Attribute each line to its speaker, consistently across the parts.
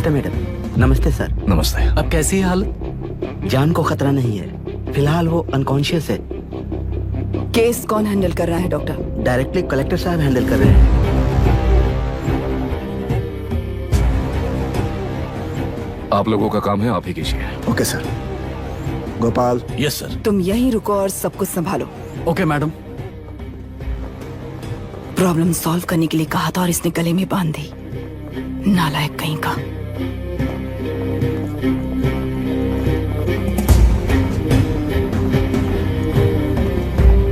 Speaker 1: नमस्ते मैडम। नमस्ते सर।
Speaker 2: नमस्ते।
Speaker 3: अब कैसी है हालत?
Speaker 1: जान को खतरा नहीं है, फिलहाल वो अनकॉन्शियस है।
Speaker 4: केस कौन हैंडल कर रहा है डॉक्टर?
Speaker 1: डायरेक्टली कलेक्टर साहब हैंडल कर रहे हैं।
Speaker 2: आप लोगों का काम है, आप ही कीजिए।
Speaker 5: Okay sir. Gopal.
Speaker 3: Yes sir.
Speaker 4: तुम यहीं रुको और सब कुछ संभालो।
Speaker 3: Okay madam.
Speaker 4: प्रॉब्लम सॉल्व करने के लिए कहा था और इसने गले में बांध दी। नालायक कहीं का।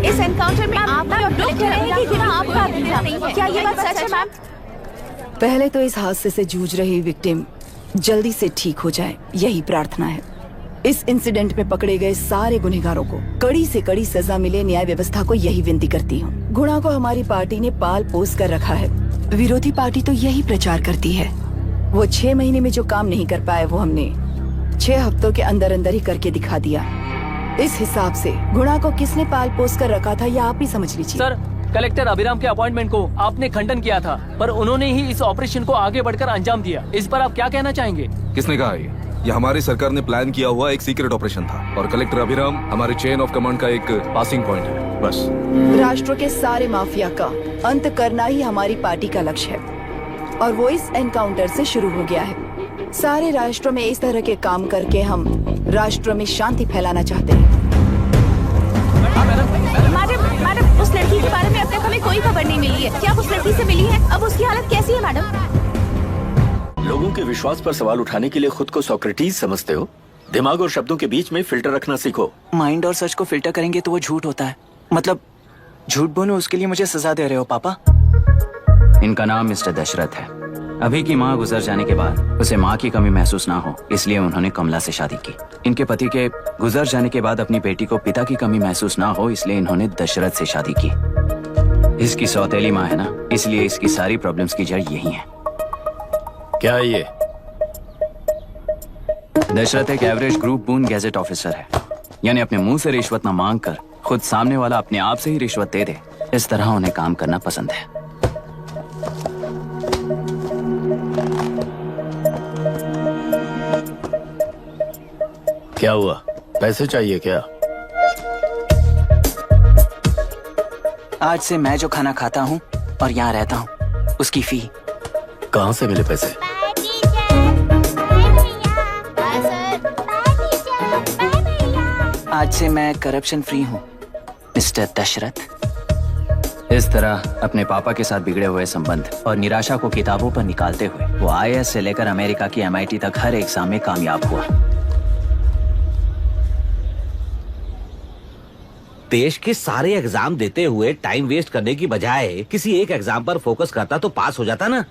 Speaker 6: इस एनकाउंटर में आप क्या ये बात सच है मैम?
Speaker 4: पहले तो इस हादसे से जूझ रही विक्टिम जल्दी से ठीक हो जाए, यही प्रार्थना है। इस इंसिडेंट में पकड़े गए सारे गुनहगारों को कड़ी से कड़ी सजा मिले, न्याय व्यवस्था को यही विनती करती हूँ। गुणा को हमारी पार्टी ने पाल पोस कर रखा है। विरोधी पार्टी तो यही प्रचार करती है। वो 6 महीने में जो काम नहीं कर पाए वो हमने 6 हफ्तों के अंदर अंदर ही करके दिखा दिया। इस हिसाब से गुणा को किसने पाल पोस कर रखा था, यह आप ही समझ लीजिए।
Speaker 7: सर, कलेक्टर अभिराम के अपॉइंटमेंट को आपने खंडन किया था, पर उन्होंने ही इस ऑपरेशन को आगे बढ़कर अंजाम दिया। इस पर आप क्या कहना चाहेंगे?
Speaker 2: किसने कहा ये हमारी सरकार ने प्लान किया हुआ एक सीक्रेट ऑपरेशन था और कलेक्टर अभिराम हमारे चेन ऑफ कमांड का एक पासिंग पॉइंट है, बस।
Speaker 4: राष्ट्र के सारे माफिया का अंत करना ही हमारी पार्टी का लक्ष्य है और वो इस एनकाउंटर से शुरू हो गया है। सारे राष्ट्रों में इस तरह के काम करके हम राष्ट्र में शांति फैलाना चाहते हैं।
Speaker 6: मैडम, उस लड़की के बारे में अब तक हमें कोई खबर नहीं मिली है। क्या आप उस लड़की से मिली है? अब उसकी हालत कैसी है मैडम?
Speaker 8: लोगों के विश्वास पर सवाल उठाने के लिए खुद को सोक्रेटिस समझते हो? दिमाग और शब्दों के बीच में फिल्टर रखना सीखो।
Speaker 9: माइंड और सच को फिल्टर करेंगे तो वो झूठ होता है। मतलब झूठ बोलो, उसके लिए मुझे सजा दे रहे हो पापा?
Speaker 10: इनका नाम मिस्टर दशरथ है। अभी की माँ गुजर जाने के बाद उसे माँ की कमी महसूस ना हो, इसलिए उन्होंने कमला से शादी की। इनके पति के गुजर जाने के बाद अपनी बेटी को पिता की कमी महसूस ना हो, इसलिए इन्होंने दशरथ से शादी की। इसकी सौतेली माँ है ना, इसलिए इसकी सारी प्रॉब्लम्स की जड़ यही है।
Speaker 8: क्या है ये?
Speaker 10: दशरथ एक एवरेज ग्रुप बून गैजेट ऑफिसर है, यानी अपने मुंह से रिश्वत न मांग कर खुद सामने वाला अपने आप से ही रिश्वत दे दे, इस तरह उन्हें काम करना पसंद है।
Speaker 8: क्या हुआ? पैसे चाहिए क्या?
Speaker 9: आज से मैं जो खाना खाता हूँ और यहाँ रहता हूँ, उसकी फी।
Speaker 8: कहाँ से मिले पैसे?
Speaker 9: आज से मैं करप्शन फ्री हूँ मिस्टर दशरथ।
Speaker 10: इस तरह अपने पापा के साथ बिगड़े हुए संबंध और निराशा को किताबों पर निकालते हुए वो IAS से लेकर अमेरिका की MIT तक हर एग्जाम में कामयाब हुआ।
Speaker 11: देश के सारे एग्जाम देते हुए टाइम वेस्ट करने की बजाय किसी एक एग्जाम पर फोकस करता तो पास हो जाता ना।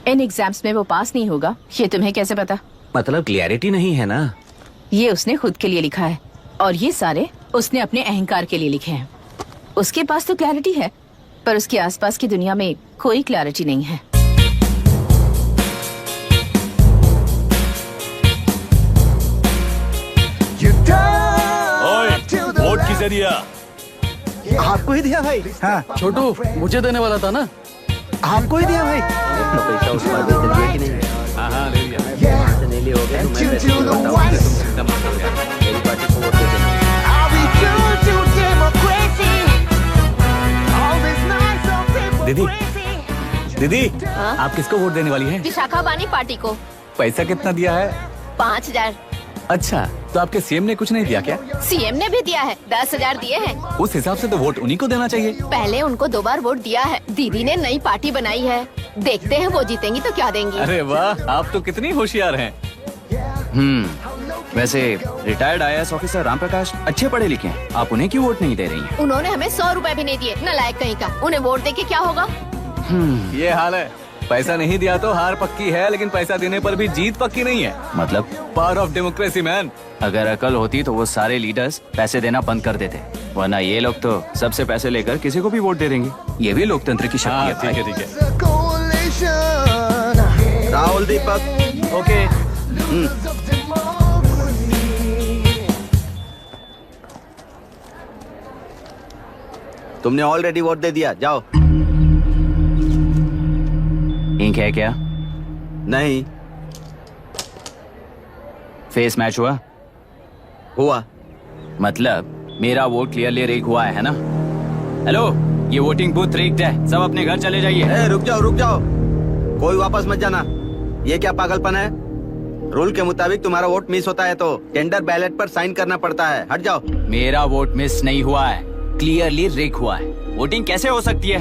Speaker 6: इन एग्जाम्स में वो पास नहीं होगा, ये तुम्हें कैसे पता?
Speaker 11: मतलब क्लियरिटी नहीं है ना।
Speaker 6: ये उसने खुद के लिए लिखा है और ये सारे उसने अपने अहंकार के लिए लिखे हैं। उसके पास तो क्लैरिटी है, पर उसके आसपास की दुनिया में कोई क्लैरिटी नहीं है।
Speaker 3: वोट किसे दिया?
Speaker 5: आपको ही दिया भाई। हाँ
Speaker 3: छोटू, मुझे देने वाला था ना।
Speaker 5: आपको ही दिया भाई।
Speaker 1: तो पैसा उस पर दे दिया कि नहीं?
Speaker 3: हाँ ले लिया।
Speaker 1: नहीं लिए हो गए तो मैं पैसे नहीं बताऊंगा, तुम खत्म हो गया। मेरी पार्टी को वोट दे देना।
Speaker 11: दीदी, दीदी, आप किसको वोट देने वाली हैं?
Speaker 6: विशाखा बानी पार्टी को।
Speaker 3: पैसा कितना दिया है?
Speaker 6: 5000।
Speaker 3: अच्छा, तो आपके सीएम ने कुछ नहीं दिया क्या?
Speaker 6: सीएम ने भी दिया है, 10,000 दिए हैं।
Speaker 3: उस हिसाब से तो वोट उन्हीं को देना चाहिए।
Speaker 6: पहले उनको 2 बार वोट दिया है। दीदी ने नई पार्टी बनाई है, देखते हैं वो जीतेंगी तो क्या देंगी।
Speaker 3: अरे वाह, आप तो कितनी होशियार हैं।
Speaker 10: वैसे retired IAS officer Ram Prakash अच्छे पढ़े लिखे हैं, आप उन्हें क्यों वोट नहीं दे रही हैं?
Speaker 6: उन्होंने हमें 100 रुपए भी नहीं दिए, नालायक कहीं का। उन्हें वोट दे के क्या होगा?
Speaker 3: ये हाल है। पैसा नहीं दिया तो हार पक्की है, लेकिन पैसा देने पर भी जीत पक्की नहीं है।
Speaker 10: मतलब
Speaker 3: पावर ऑफ डेमोक्रेसी मैन।
Speaker 10: अगर अकल होती तो वो सारे लीडर्स पैसे देना बंद कर देते, वरना ये लोग तो सबसे पैसे लेकर किसी को भी वोट दे देंगे। ये भी लोकतंत्र की शक्ति है।
Speaker 3: ठीक है ठीक है।
Speaker 1: राहुल दीपक,
Speaker 3: ओके।
Speaker 1: तुमने ऑलरेडी वोट दे दिया, जाओ।
Speaker 10: इंक है क्या?
Speaker 11: नहीं
Speaker 10: फेस मैच हुआ?
Speaker 11: हुआ।
Speaker 10: मतलब मेरा वोट क्लियरली रिग हुआ है ना? हेलो, ये वोटिंग बूथ रिग्ड है, सब अपने घर चले जाइए।
Speaker 11: रुक जाओ, कोई वापस मत जाना। ये क्या पागलपन है? रूल के मुताबिक तुम्हारा वोट मिस होता है तो टेंडर बैलेट पर साइन करना पड़ता है। हट जाओ।
Speaker 10: मेरा वोट मिस नहीं हुआ है, क्लियरली रिग हुआ है। वोटिंग कैसे हो सकती है?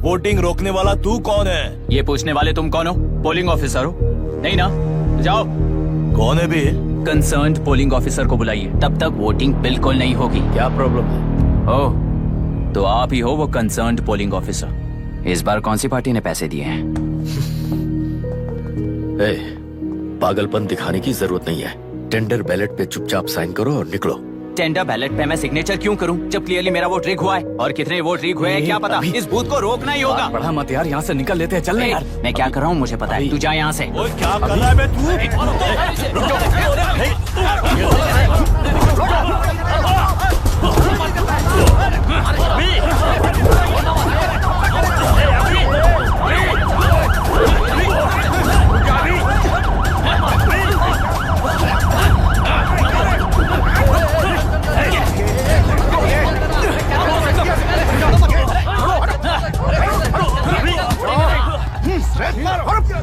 Speaker 12: वोटिंग रोकने वाला तू कौन है?
Speaker 10: ये पूछने वाले तुम कौन हो? पोलिंग ऑफिसर हो? नहीं ना? जाओ।
Speaker 12: कौन है बे?
Speaker 10: कंसर्न्ड पोलिंग ऑफिसर को बुलाइए, तब तक वोटिंग बिल्कुल नहीं होगी।
Speaker 8: क्या प्रॉब्लम है?
Speaker 10: ओह, तो आप ही हो वो कंसर्न्ड पोलिंग ऑफिसर। इस बार कौन सी पार्टी ने पैसे दिए हैं?
Speaker 8: पागलपन दिखाने की जरूरत नहीं है। टेंडर बैलेट पे चुपचाप साइन करो और निकलो।
Speaker 10: टेंडर बैलेट पे मैं सिग्नेचर क्यों करूं जब क्लियरली मेरा वोट रिग हुआ है? और कितने वोट रिग हुए हैं क्या पता। इस बूथ को रोकना ही होगा।
Speaker 3: बढ़ा मत यार, यहाँ से निकल लेते हैं। चल यार।
Speaker 10: मैं क्या कर रहा हूँ मुझे पता है, तू जा यहाँ से।
Speaker 12: ओए क्या कर रहा है बे तू?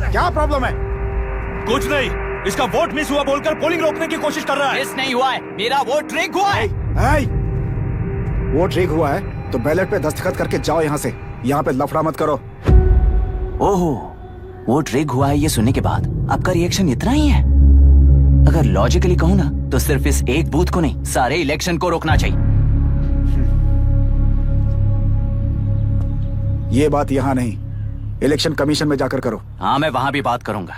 Speaker 5: क्या प्रॉब्लम है?
Speaker 12: कुछ नहीं, इसका वोट मिस हुआ बोलकर पोलिंग रोकने की कोशिश कर रहा है।
Speaker 10: मिस नहीं हुआ है, मेरा वोट रिग हुआ है।
Speaker 5: वोट रिग हुआ है तो बैलेट पे दस्तखत करके जाओ यहाँ से। यहाँ पे लफड़ा मत करो।
Speaker 10: ओहो, वोट रिग हुआ है ये सुनने के बाद आपका रिएक्शन इतना ही है? अगर लॉजिकली कहूँ ना तो सिर्फ इस एक बूथ को नहीं, सारे इलेक्शन को रोकना चाहिए।
Speaker 5: ये बात यहाँ नहीं, इलेक्शन कमीशन में जाकर करो।
Speaker 10: हाँ, मैं वहाँ भी बात करूंगा।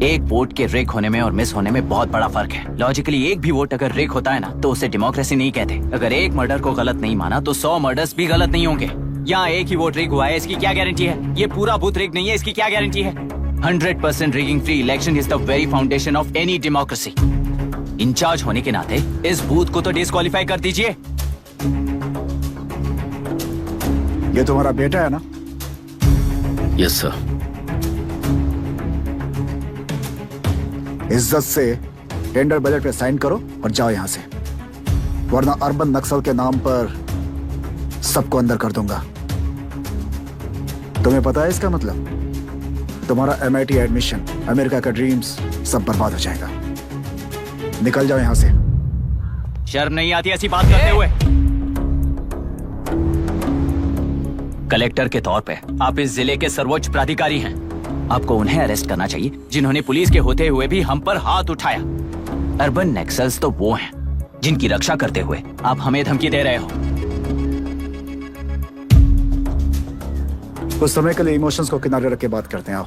Speaker 10: एक वोट के रिग होने में और मिस होने में बहुत बड़ा फर्क है। लॉजिकली एक भी वोट अगर रिग होता है ना तो उसे डेमोक्रेसी नहीं कहते। अगर एक मर्डर को गलत नहीं माना तो 100 मर्डर्स भी गलत नहीं होंगे। यहाँ एक ही वोट रिग हुआ है, इसकी क्या गारंटी है? ये पूरा बूथ रिग नहीं है, इसकी क्या गारंटी है? 100% rigging free election is the very foundation of any democracy. In charge होने के नाते इस बूथ को तो डिस्क्वालीफाई कर दीजिए।
Speaker 5: ये तुम्हारा बेटा है ना?
Speaker 8: Yes sir.
Speaker 5: इज्जत से टेंडर बैलेट पे साइन करो और जाओ यहाँ से, वरना अर्बन नक्सल के नाम पर सबको अंदर कर दूंगा। तुम्हें पता है इसका मतलब? तुम्हारा MIT एडमिशन, अमेरिका का ड्रीम्स सब बर्बाद हो जाएगा। निकल जाओ यहाँ से।
Speaker 10: शर्म नहीं आती ऐसी बात करते हुए? कलेक्टर के तौर पे आप इस जिले के सर्वोच्च प्राधिकारी हैं। आपको उन्हें अरेस्ट करना चाहिए जिन्होंने पुलिस के होते हुए भी हम पर हाथ उठाया। अर्बन नक्सल्स तो वो हैं जिनकी रक्षा करते हुए आप हमें धमकी दे रहे हो।
Speaker 5: कुछ समय के लिए इमोशंस को किनारे रख के बात करते हैं। आओ।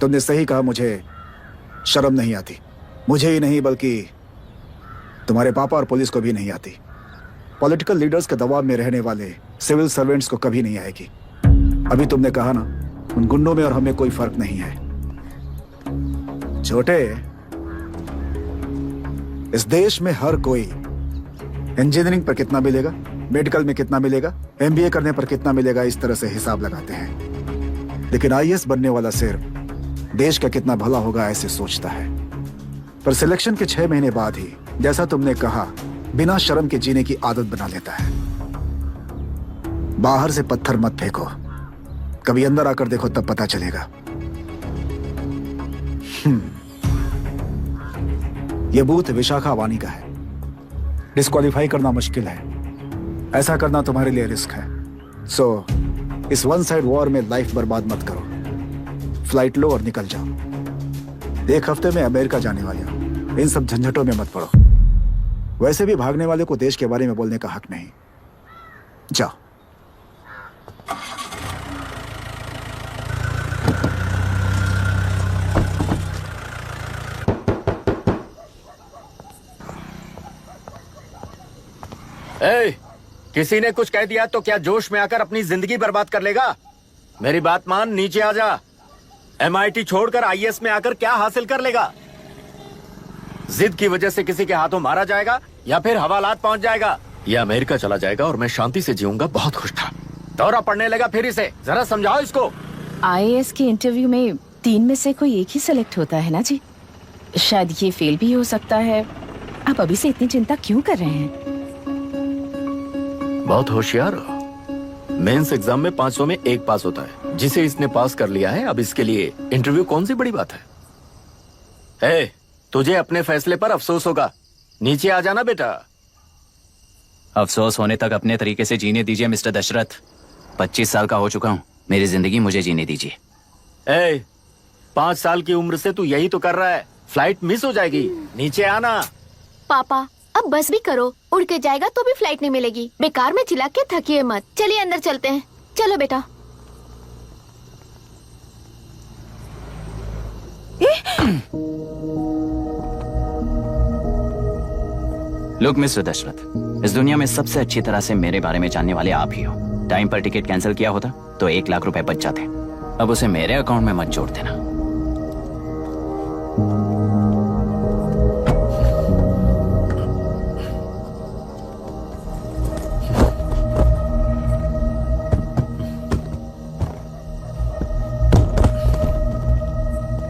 Speaker 5: तुमने सही कहा, मुझे शर्म नहीं आती। मुझे ही नहीं बल्कि तुम्हारे पापा और पुलिस को भी नहीं आती। पॉलिटिकल लीडर्स के दबाव में रहने वाले सिविल सर्वेंट्स को कभी नहीं आएगी। अभी तुमने कहा ना, उन गुंडों में और हमें कोई फर्क नहीं है। छोटे, इस देश में हर कोई इंजीनियरिंग पर कितना मिलेगा, मेडिकल में कितना मिलेगा, MBA करने पर कितना मिलेगा, इस तरह से हिसाब लगाते हैं। लेकिन IAS बनने वाला सिर्फ देश का कितना भला होगा ऐसे सोचता है। पर सिलेक्शन के 6 महीने बाद ही, जैसा तुमने कहा, बिना शर्म के जीने की आदत बना लेता है। बाहर से पत्थर मत फेंको, कभी अंदर आकर देखो तब पता चलेगा। यह बूथ विशाखा वानी का है। डिस्क्वालीफाई करना मुश्किल है, ऐसा करना तुम्हारे लिए रिस्क है। सो इस वन साइड वॉर में लाइफ बर्बाद मत करो। फ्लाइट लो और निकल जाओ। 1 हफ्ते में अमेरिका जाने वाले हो, इन सब झंझटों में मत पड़ो। वैसे भी भागने वाले को देश के बारे में बोलने का हक नहीं। जाओ।
Speaker 8: किसी ने कुछ कह दिया तो क्या जोश में आकर अपनी जिंदगी बर्बाद कर लेगा? मेरी बात मान, नीचे आ जा। MIT छोड़कर IAS में आकर क्या हासिल कर लेगा? जिद की वजह से किसी के हाथों मारा जाएगा या फिर हवालात पहुंच जाएगा या अमेरिका चला जाएगा और मैं शांति से जीऊंगा। बहुत खुश था। दौरा पड़ने लगा फिर इसे, जरा समझाओ इसको।
Speaker 6: आईएएस के इंटरव्यू में 3 में से कोई एक ही सिलेक्ट होता है ना जी। शायद ये फेल भी हो सकता है। आप अभी से इतनी चिंता क्यों कर रहे हैं?
Speaker 8: बहुत होशियार हो। मेंस एग्जाम में 500 में 1 पास होता है, जिसे इसने पास कर लिया है। अब इसके लिए इंटरव्यू कौन सी बड़ी बात है? तुझे अपने फैसले पर अफसोस होगा। नीचे आ जाना बेटा।
Speaker 10: अफसोस होने तक अपने तरीके से जीने दीजिए मिस्टर दशरथ। 25 साल का हो चुका हूँ, मेरी जिंदगी मुझे जीने दीजिए।
Speaker 8: 5 साल की उम्र से तू यही तो कर रहा है। फ्लाइट मिस हो जाएगी, नीचे आना।
Speaker 13: पापा अब बस भी करो, उड़ के जाएगा तो भी फ्लाइट नहीं मिलेगी। बेकार में चिल्ला के थकिए मत। चलिए अंदर चलते हैं। चलो बेटा।
Speaker 10: लुक मिस्टर दशरथ, इस दुनिया में सबसे अच्छी तरह से मेरे बारे में जानने वाले आप ही हो। टाइम पर टिकट कैंसिल किया होता तो 1 लाख रुपए बच जाते। अब उसे मेरे अकाउंट में मत जोड़ देना।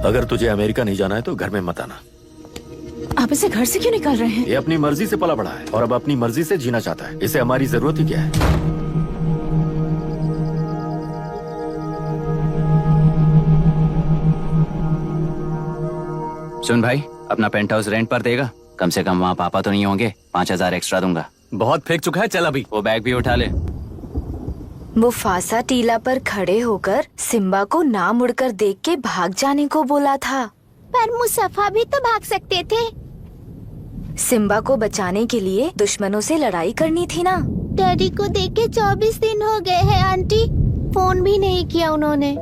Speaker 8: अगर तुझे अमेरिका नहीं जाना है तो घर में मत आना।
Speaker 6: आप इसे घर से क्यों निकाल रहे हैं?
Speaker 8: ये अपनी मर्जी से पला बड़ा है और अब अपनी मर्जी से जीना चाहता है। इसे हमारी जरूरत ही क्या है?
Speaker 10: सुन भाई, अपना पेंट हाउस रेंट पर देगा? कम से कम वहाँ पापा तो नहीं होंगे। 5000 एक्स्ट्रा दूंगा।
Speaker 3: बहुत फेंक चुका है, चल अभी।
Speaker 10: वो बैग भी उठा ले।
Speaker 13: मुफासा टीला पर खड़े होकर सिम्बा को ना मुड़कर देख के भाग जाने को बोला था। पर मुसफा भी तो भाग सकते थे। सिम्बा को बचाने के लिए दुश्मनों से लड़ाई करनी थी ना। डैडी को देख के 24 दिन हो गए हैं आंटी। फोन भी नहीं किया उन्होंने।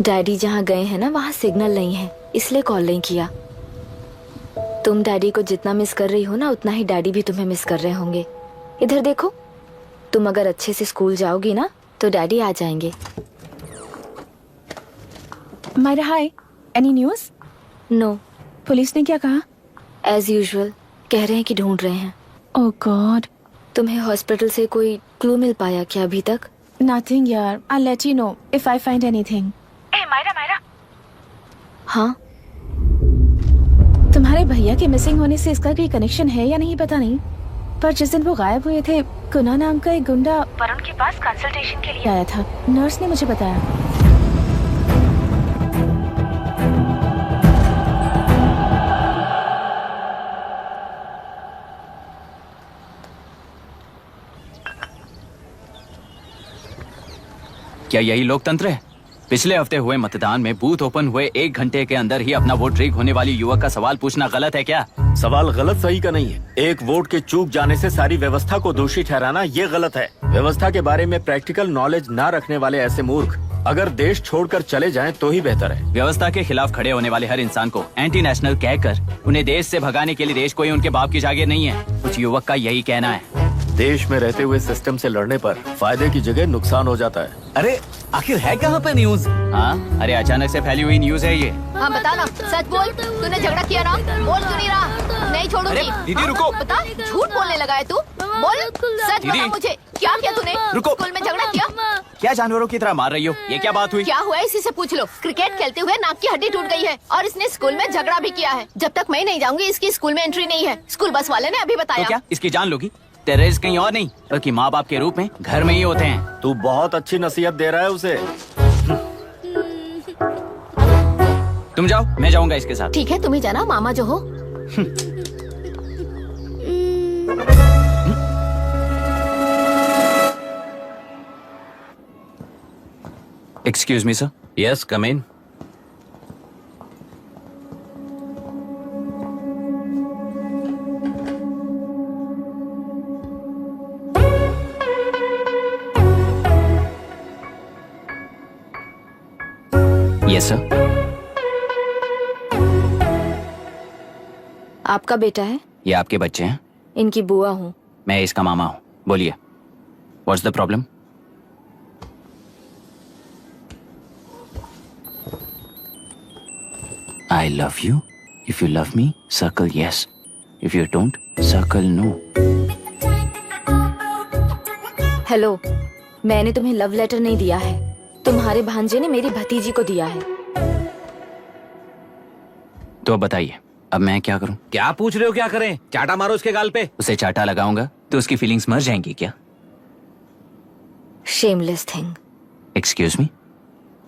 Speaker 13: डैडी जहाँ गए हैं ना, वहाँ सिग्नल नहीं है, इसलिए कॉल नहीं किया। तुम डैडी को जितना मिस कर रही हो ना, उतना ही डैडी भी तुम्हें मिस कर रहे होंगे। इधर देखो, तुम अगर अच्छे से स्कूल जाओगी ना तो डैडी आ जाएंगे।
Speaker 6: मायरा हाय, एनी न्यूज?
Speaker 13: नो।
Speaker 6: पुलिस ने क्या कहा?
Speaker 13: एज यूजुअल कह रहे हैं कि ढूंढ रहे हैं।
Speaker 6: ओह गॉड।
Speaker 13: तुम्हें हॉस्पिटल से कोई क्लू मिल पाया क्या अभी तक?
Speaker 6: नथिंग यार, I let you know if I find anything. Myra.
Speaker 13: हाँ,
Speaker 6: तुम्हारे भैया के मिसिंग होने से इसका कोई कनेक्शन है या नहीं पता नहीं, पर जिस दिन वो गायब हुए थे, कुना नाम का एक गुंडा वरुण के पास कंसल्टेशन के लिए आया था। नर्स ने मुझे बताया।
Speaker 10: क्या यही लोकतंत्र है? पिछले हफ्ते हुए मतदान में बूथ ओपन हुए 1 घंटे के अंदर ही अपना वोट रीक होने वाली युवक का सवाल पूछना गलत है क्या?
Speaker 8: सवाल गलत सही का नहीं है। एक वोट के चूक जाने से सारी व्यवस्था को दोषी ठहराना ये गलत है। व्यवस्था के बारे में प्रैक्टिकल नॉलेज ना रखने वाले ऐसे मूर्ख अगर देश छोड़कर चले जाएं तो ही बेहतर है।
Speaker 10: व्यवस्था के खिलाफ खड़े होने वाले हर इंसान को एंटी नेशनल कहकर उन्हें देश से भगाने के लिए देश कोई उनके बाप की जागीर नहीं है। कुछ युवक का यही कहना है।
Speaker 8: देश में रहते हुए सिस्टम से लड़ने पर फायदे की जगह नुकसान हो जाता है।
Speaker 3: अरे आखिर है कहाँ पे न्यूज?
Speaker 10: हाँ, अरे अचानक से फैली हुई न्यूज है ये।
Speaker 13: हाँ बता ना, सच बोल। तूने झगड़ा किया ना? बोल क्यों नहीं रहा? नहीं छोड़ूंगी।
Speaker 3: दीदी रुको।
Speaker 13: बता, झूठ बोलने लगा है तू। बोल, सच बता मुझे, क्या किया तूने?
Speaker 3: रुको।
Speaker 13: स्कूल में झगड़ा किया?
Speaker 10: क्या जानवरों की तरह मार रही हो? ये क्या बात हुई?
Speaker 13: क्या हुआ है इसी से पूछ लो। क्रिकेट खेलते हुए नाक की हड्डी टूट गई है और इसने स्कूल में झगड़ा भी किया है। जब तक मैं नहीं जाऊंगी इसकी स्कूल में एंट्री नहीं है। स्कूल बस वाले ने अभी बताया।
Speaker 10: तो क्या इसकी जान लोगी? टेररिस्ट कहीं और नहीं बल्कि माँ बाप के रूप में घर में ही होते हैं।
Speaker 8: तू बहुत अच्छी नसीहत दे रहा है उसे।
Speaker 10: तुम जाओ, मैं जाऊंगा इसके साथ।
Speaker 13: ठीक है, तुम ही जाना, मामा जो हो।
Speaker 10: Excuse me sir.
Speaker 3: Yes, come in.
Speaker 10: Yes sir.
Speaker 13: आपका बेटा है?
Speaker 10: ये आपके बच्चे हैं?
Speaker 13: इनकी बुआ हूँ।
Speaker 10: मैं इसका मामा हूँ। बोलिए, what's the problem? I love you. If you love me, circle yes. If you don't, circle no.
Speaker 13: Hello, मैंने तुम्हें लव लेटर नहीं दिया है, तुम्हारे भांजे ने मेरी भतीजी को दिया है।
Speaker 10: तो अब बताइए, अब मैं क्या करूं?
Speaker 3: क्या पूछ रहे हो? क्या करें? चाटा मारो उसके गाल पे।
Speaker 10: उसे चाटा लगाऊंगा तो उसकी फीलिंग्स मर जाएंगी क्या?
Speaker 13: Shameless thing.
Speaker 10: एक्सक्यूज मी,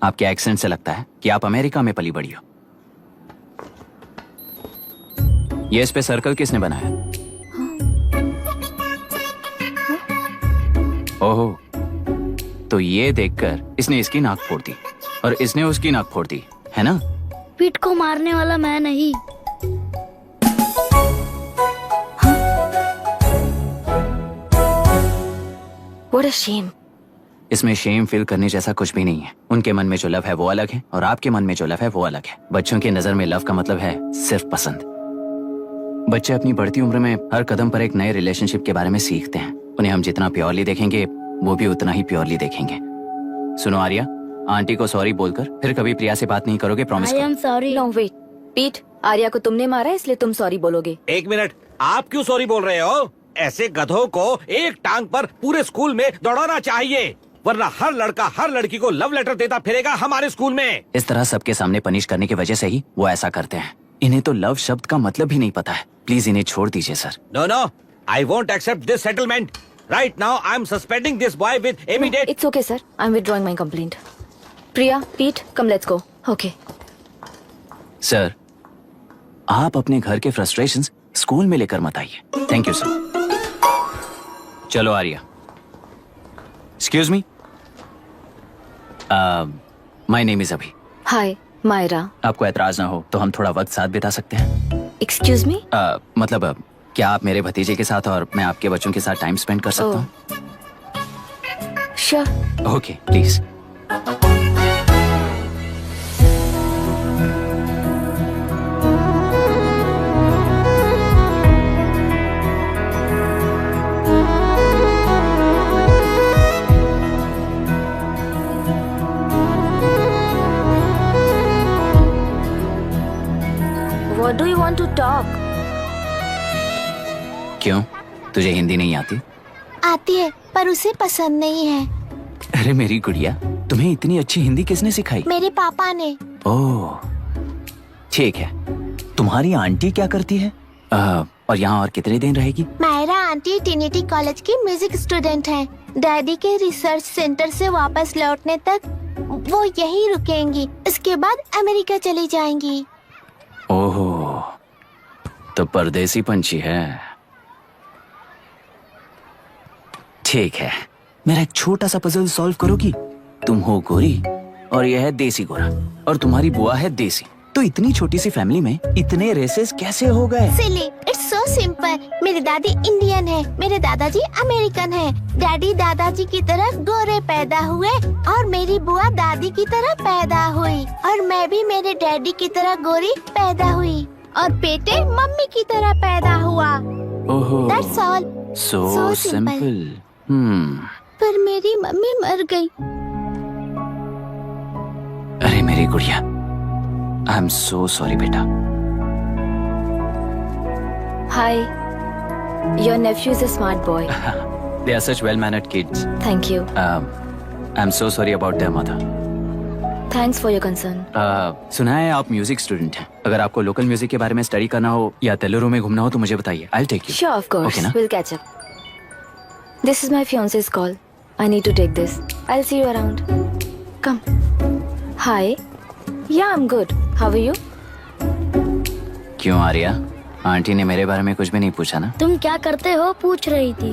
Speaker 10: आपके एक्सेंट से लगता है कि आप अमेरिका में पली बड़ी हो। ये इस पे सर्कल किसने बनाया? ओहो, तो ये देखकर इसने इसकी नाक फोड़ दी और इसने उसकी नाक फोड़ दी, है ना?
Speaker 14: पीठ को मारने वाला मैं नहीं।
Speaker 13: What a shame.
Speaker 10: इसमें शेम फील करने जैसा कुछ भी नहीं है। उनके मन में जो लव है वो अलग है और आपके मन में जो लव है वो अलग है। बच्चों की नजर में लव का मतलब है सिर्फ पसंद। बच्चे अपनी बढ़ती उम्र में हर कदम पर एक नए रिलेशनशिप के बारे में सीखते हैं। उन्हें हम जितना प्योरली देखेंगे वो भी उतना ही प्योरली देखेंगे। सुनो आर्या, आंटी को सॉरी बोलकर फिर कभी प्रिया से बात नहीं करोगे, promise?
Speaker 14: I am sorry.
Speaker 13: No, wait. पीट, आर्या को तुमने मारा इसलिए तुम सॉरी बोलोगे।
Speaker 12: एक मिनट, आप क्यों सॉरी बोल रहे हो? ऐसे गधों को एक टांग पर पूरे स्कूल में दौड़ाना चाहिए, वरना हर लड़का हर लड़की को लव लेटर देता फिरेगा हमारे स्कूल में।
Speaker 10: इस तरह सबके सामने पनिश करने की वजह से ही वो ऐसा करते हैं। इन्हें तो लव शब्द का मतलब ही नहीं पता है। प्लीज इन्हें छोड़ दीजिए sir.
Speaker 12: No no, I won't accept this settlement. Right now I am suspending this boy with immediate.
Speaker 13: It's okay, sir. I'm withdrawing my complaint. Priya, Pete, come let's go. Okay.
Speaker 10: Sir, आप अपने घर के frustrations school में लेकर मत आइए। Thank you sir. चलो Arya. Excuse me, my name is Abhi.
Speaker 13: Hi, Myra.
Speaker 10: आपको एतराज ना हो तो हम थोड़ा वक्त साथ बिता सकते हैं?
Speaker 13: Excuse me?
Speaker 10: मतलब क्या आप मेरे भतीजे के साथ और मैं आपके बच्चों के साथ टाइम स्पेंड कर सकता हूँ?
Speaker 13: Sure.
Speaker 10: Okay, please.
Speaker 13: What do you want to talk?
Speaker 10: क्यों, तुझे हिंदी नहीं आती?
Speaker 14: आती है, पर उसे पसंद नहीं है।
Speaker 10: अरे मेरी गुड़िया, तुम्हें इतनी अच्छी हिंदी किसने सिखाई?
Speaker 14: मेरे पापा ने।
Speaker 10: ओह, ठीक है। तुम्हारी आंटी क्या करती है? और यहाँ और कितने दिन रहेगी?
Speaker 14: मायरा आंटी ट्रिनिटी कॉलेज की म्यूजिक स्टूडेंट है। डैडी के रिसर्च सेंटर से वापस लौटने तक वो यहीं रुकेंगी। इसके बाद अमेरिका चली जाएंगी।
Speaker 10: ओहो, तो परदेसी पंछी है। ठीक है, मेरा एक छोटा सा पजल सॉल्व करोगी? तुम हो गोरी और यह है देसी गोरा और तुम्हारी बुआ है देसी, तो इतनी छोटी सी फैमिली में इतने रेसेस कैसे हो गए?
Speaker 14: सिली, इट्स सो सिंपल। मेरी दादी इंडियन है, मेरे दादाजी अमेरिकन है। डैडी दादाजी की तरह गोरे पैदा हुए और मेरी बुआ दादी की तरह पैदा हुई और मैं भी मेरे डैडी की तरह गोरी पैदा हुई और बेटे मम्मी की तरह पैदा हुआ।
Speaker 10: ओहो,
Speaker 14: दैट्स ऑल।
Speaker 10: So simple.
Speaker 14: पर मेरी मम्मी मर गई।
Speaker 10: अरे मेरी गुड़िया, आई एम सो सॉरी बेटा।
Speaker 13: Hi. Your nephew is a smart boy.
Speaker 10: They are such well-mannered kids.
Speaker 13: Thank you.
Speaker 10: I'm so sorry about their mother.
Speaker 13: Thanks for your concern.
Speaker 10: सुना है आप म्यूजिक स्टूडेंट हैं। अगर आपको लोकल म्यूजिक के बारे में स्टडी करना हो या तेलुरु में घूमना हो तो मुझे बताइए। I'll take you.
Speaker 13: Sure, of course.
Speaker 10: Okay, ना?
Speaker 13: We'll catch up. This is my fiance's call. I need to take this. I'll see you around. Come. Hi. Yeah, I'm good. How are you?
Speaker 10: क्यों Arya, aunty ने मेरे बारे में कुछ भी नहीं पूछा ना?
Speaker 14: तुम क्या करते हो पूछ रही थी।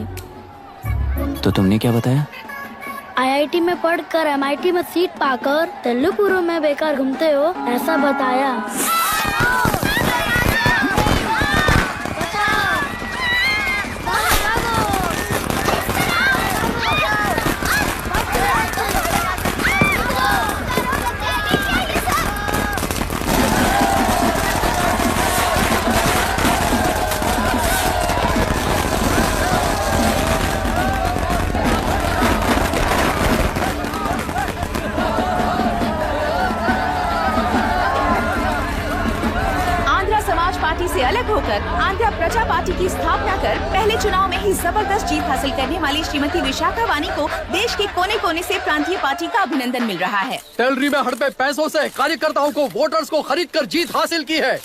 Speaker 10: तो तुमने क्या बताया?
Speaker 14: IIT में पढ़कर MIT में सीट पाकर तेलुगु में बेकार घूमते हो ऐसा बताया।
Speaker 6: पार्टी से अलग होकर आंध्र प्रजा पार्टी की स्थापना कर पहले चुनाव में ही जबरदस्त जीत हासिल करने वाली श्रीमती विशाखा वानी को देश के कोने कोने से प्रांतीय पार्टी का अभिनंदन मिल रहा है।
Speaker 7: टेलरी में हड़पे पैसों से कार्यकर्ताओं को वोटर्स को खरीद कर जीत हासिल की है।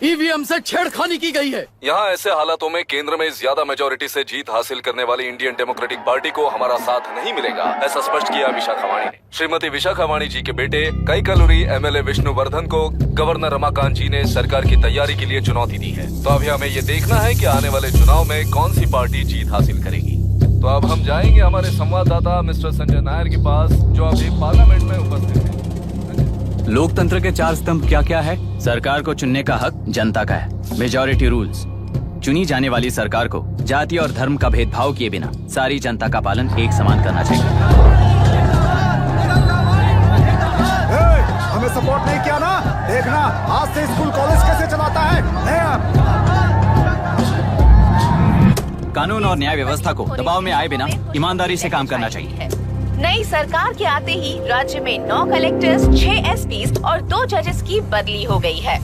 Speaker 7: ईवीएम से छेड़खानी की गई है।
Speaker 2: यहाँ ऐसे हालातों में केंद्र में ज्यादा मेजोरिटी से जीत हासिल करने वाली इंडियन डेमोक्रेटिक पार्टी को हमारा साथ नहीं मिलेगा, ऐसा स्पष्ट किया विशाखा वाणी ने। श्रीमती विशाखा वाणी जी के बेटे कैकलुरी एमएलए विष्णुवर्धन को गवर्नर रमाकांत जी ने सरकार की तैयारी के लिए चुनौती दी है। तो अभी हमें ये देखना है कि आने वाले चुनाव में कौन सी पार्टी जीत हासिल करेगी। तो अब हम जाएंगे हमारे संवाददाता मिस्टर संजय नायर के पास, जो अभी पार्लियामेंट में उपस्थित है।
Speaker 10: लोकतंत्र के 4 स्तंभ क्या क्या है? सरकार को चुनने का हक जनता का है। Majority rules. चुनी जाने वाली सरकार को जाति और धर्म का भेदभाव किए बिना सारी जनता का पालन एक समान करना चाहिए।
Speaker 5: हमें सपोर्ट नहीं किया ना, देखना आज से स्कूल कॉलेज कैसे चलाता है।
Speaker 10: कानून और न्याय व्यवस्था को दबाव में आए बिना ईमानदारी से काम करना चाहिए।
Speaker 6: नई सरकार के आते ही राज्य में 9 कलेक्टर्स, 6 एसपीज और 2 जजेस की बदली हो गई है।